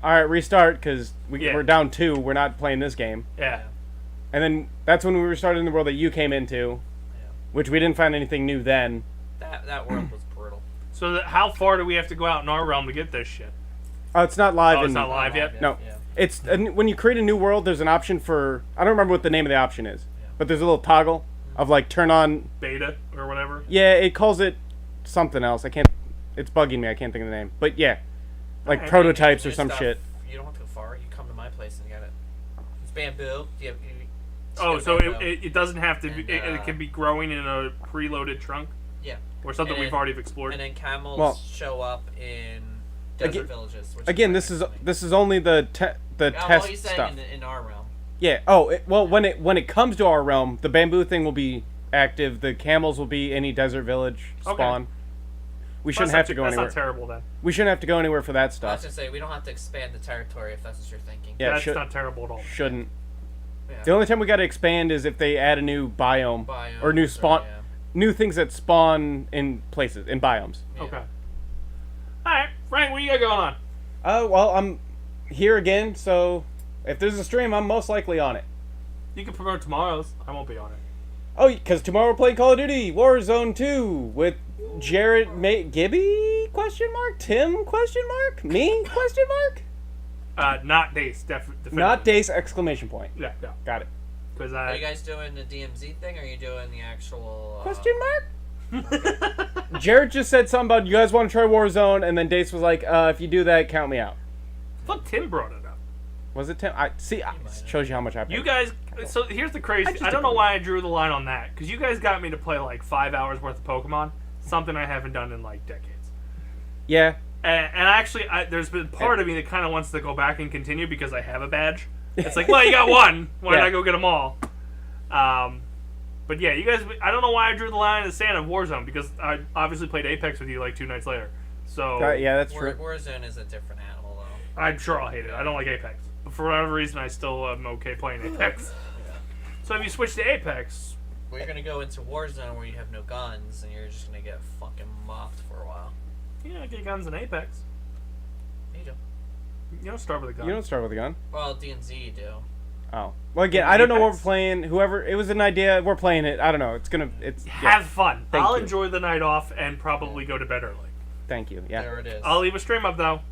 all right, restart because Yeah. we're down 2. We're not playing this game. Yeah. And then that's when we restarted in the world that you came into, Yeah. which we didn't find anything new then. That world was brutal. So how far do we have to go out in our realm to get this shit? Oh, it's not live. Oh, it's in- not live yet? No. Yeah. It's when you create a new world, there's an option for, I don't remember what the name of the option is, Yeah. but there's a little toggle of like turn on. Beta or whatever. Yeah, it calls it something else. I can't. It's bugging me. I can't think of the name. But yeah, like Alright. prototypes or New some stuff. shit. You don't have to go far. You come to my place and get it. It's bamboo. Oh, so bamboo. it doesn't have to be. And, It can be growing in a preloaded trunk Yeah. or something And we've then- already explored. And then camels Well- show up in desert Again- villages. Which Again, is this is only the well, test he's saying stuff. in our realm. Yeah. Oh, well, when it comes to our realm, the bamboo thing will be active. The camels will be any desert village spawn. Okay. We shouldn't That's have to go that's anywhere. not terrible then. We shouldn't have to go anywhere for that I was stuff. gonna say we don't have to expand the territory if that's what you're thinking. Yeah, That's not terrible at all. shouldn't. Yeah. The only time we got to expand is if they add a new biome Biomes or new spawn, yeah. new things that spawn in places in biomes. Yeah. Okay. All right, Frank, what you got going on? Well, I'm here again, so if there's a stream, I'm most likely on it. You can promote tomorrow's. I won't be on it. Oh, because tomorrow we're playing Call of Duty Warzone 2 with Jared Gibby? Question mark? Tim? Question mark? Me? Question mark? Not Dace. Definitively. Not Dace! Exclamation point. Yeah, yeah. Got it. Because Are you guys doing the DMZ thing, or are you doing the actual? Question mark? Jared just said something about you guys want to try Warzone, and then Dace was like, if you do that, count me out. I thought Tim brought it up. Was it Tim? I shows you how much I paid. You guys. So here's the crazy. just I don't know agree. why I drew the line on that. Because you guys got me to play like 5 hours worth of Pokemon. Something I haven't done in like decades. Yeah. And actually, there's been part of me that kind of wants to go back and continue because I have a badge. It's like, well, you got one. Why Yeah. not go get them all? But yeah, you guys. I don't know why I drew the line in the sand of Warzone because I obviously played Apex with you like 2 nights later. So Yeah, that's true. Warzone is a different animal, though. I'm sure I'll hate it. I don't like Apex, but for whatever reason, I still am okay playing Apex. So if you switch to Apex, Well, you're gonna go into Warzone where you have no guns, and you're just gonna get fucking mopped for a while. yeah, get guns in Apex. You do. You don't start with a gun. You don't start with a gun. Well, D&Z you do. Oh. Well, again, I don't know what Apex? we're playing. Whoever, it was an idea. We're playing it. I don't know. It's Have fun. Thank I'll you. enjoy the night off and probably go to bed early. Thank you. Yeah. There it is. I'll leave a stream up though.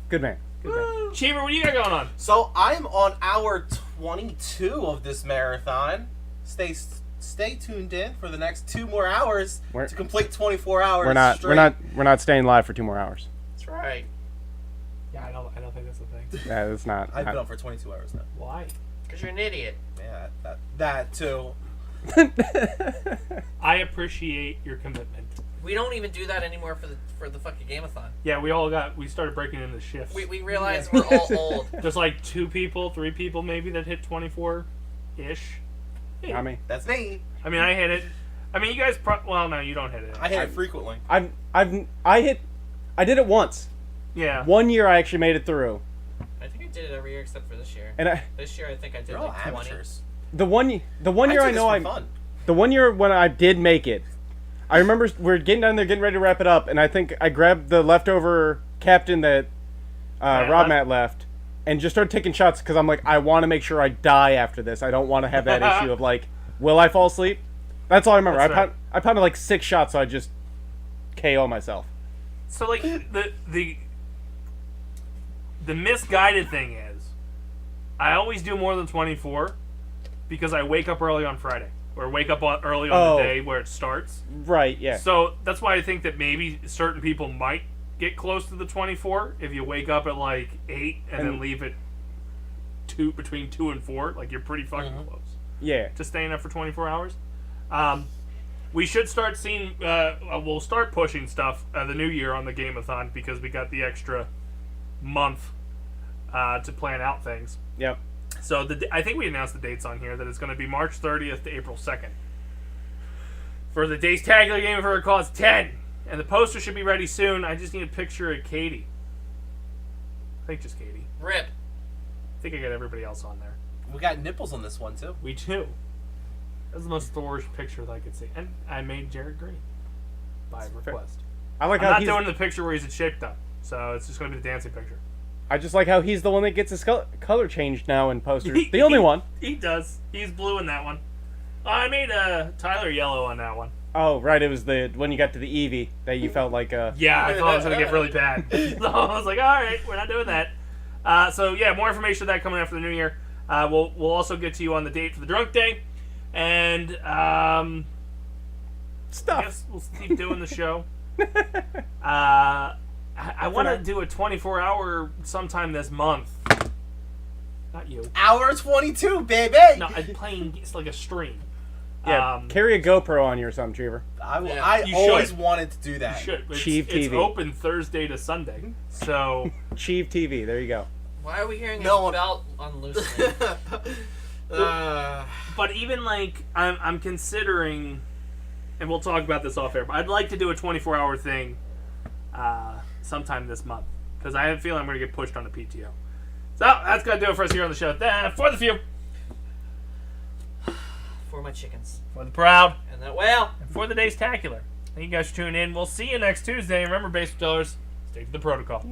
Good man. Good man. Cheever, what do you got going on? So I'm on hour 22 of this marathon. Stay tuned in for the next 2 more hours We're- to complete 24 hours. We're not staying live for 2 more hours. That's right. Yeah, I don't think that's the thing. Yeah, it's not. I've been on for 22 hours now. Why? Because you're an idiot. Yeah, that too. I appreciate your commitment. We don't even do that anymore for the fucking Gameathon. Yeah, we started breaking into shifts. We realize we're all old. There's like 2 people, 3 people maybe that hit 24-ish. I mean, That's me. I mean, I hit it. I mean, you guys. Well, no, you don't hit it. I hit it frequently. I did it once. Yeah. 1 year I actually made it through, I think I did it every year except for this year. and This year I think I did You're all like 20. amateurs. the one year I do know this for I fun. the 1 year when I did make it, I remember we're getting down there, getting ready to wrap it up, and I think I grabbed the leftover captain that Rob Matt left, and just started taking shots because I'm like, I want to make sure I die after this. I don't want to have that issue of like, will I fall asleep? That's all I remember. That's right. I pounded like 6 shots, so I just KO myself. So like the misguided thing is, I always do more than 24 because I wake up early on Friday or wake up early on the day where it starts. Right? Yeah. So that's why I think that maybe certain people might get close to the 24 if you wake up at like 8 and then leave at between 2 and 4. Like you're pretty fucking close Yeah. to staying up for 24 hours. We should start seeing. We'll start pushing stuff the new year on the Gameathon because we got the extra month to plan out things. Yep. So I think we announced the dates on here that it's going to be March 30th to April 2nd. For the Dace Tagular game, if I recall, it's 10. And the poster should be ready soon. I just need a picture of Katie. I think just Katie. Rip. I think I got everybody else on there. We got nipples on this one too. We do. That's the most Thorish picture that I could see. And I made Jared green by request. I like I'm how not he's. doing the picture where he's in shape though. So it's just going to be the dancing picture. I just like how he's the one that gets his color changed now in posters. The only one. He does. He's blue in that one. I made Tyler yellow on that one. Oh, right. It was the when you got to the Eevee that you felt like Yeah, I thought it was going to get really bad. So I was like, all right, we're not doing that. So yeah, more information on that coming after the new year. We'll also get to you on the date for the drunk day. And I Stuff. guess we'll keep doing the show. I want to do a 24-hour sometime this month. Not you. Hour 22, baby. No, I'm playing. It's like a stream. Yeah, carry a GoPro on you or something, Cheever. I You always should. wanted to do that. You should. Chief It's TV. open Thursday to Sunday. So Chief TV, there you go. Why are we hearing No a one- belt unloosening? but even like I'm considering, and we'll talk about this off air, but I'd like to do a 24-hour thing sometime this month because I have a feeling I'm going to get pushed on the PTO. So that's going to do it for us here on the show. For the few, For my chickens. for the proud, And that whale. and for the Daystacular. Thank you guys for tuning in. We'll see you next Tuesday. Remember, basement dwellers, stay to the protocol.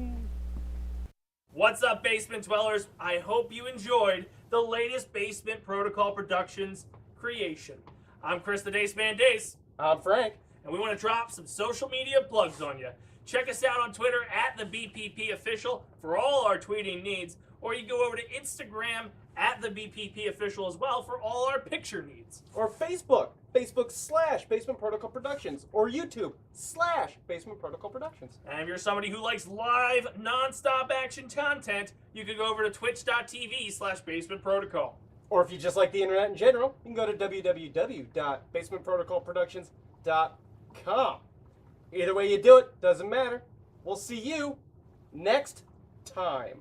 What's up, basement dwellers? I hope you enjoyed the latest Basement Protocol Productions creation. I'm Chris the Dace Man Dace, I'm Frank. and we want to drop some social media plugs on you. Check us out on Twitter at the BPP Official for all our tweeting needs, or you go over to Instagram at the BPP Official as well for all our picture needs. Or Facebook/Basement Protocol Productions, or YouTube/Basement Protocol Productions. And if you're somebody who likes live, non-stop action content, you can go over to twitch.tv/Basement Protocol. Or if you just like the internet in general, you can go to www.basementprotocolproductions.com. Either way you do it, doesn't matter. We'll see you next time.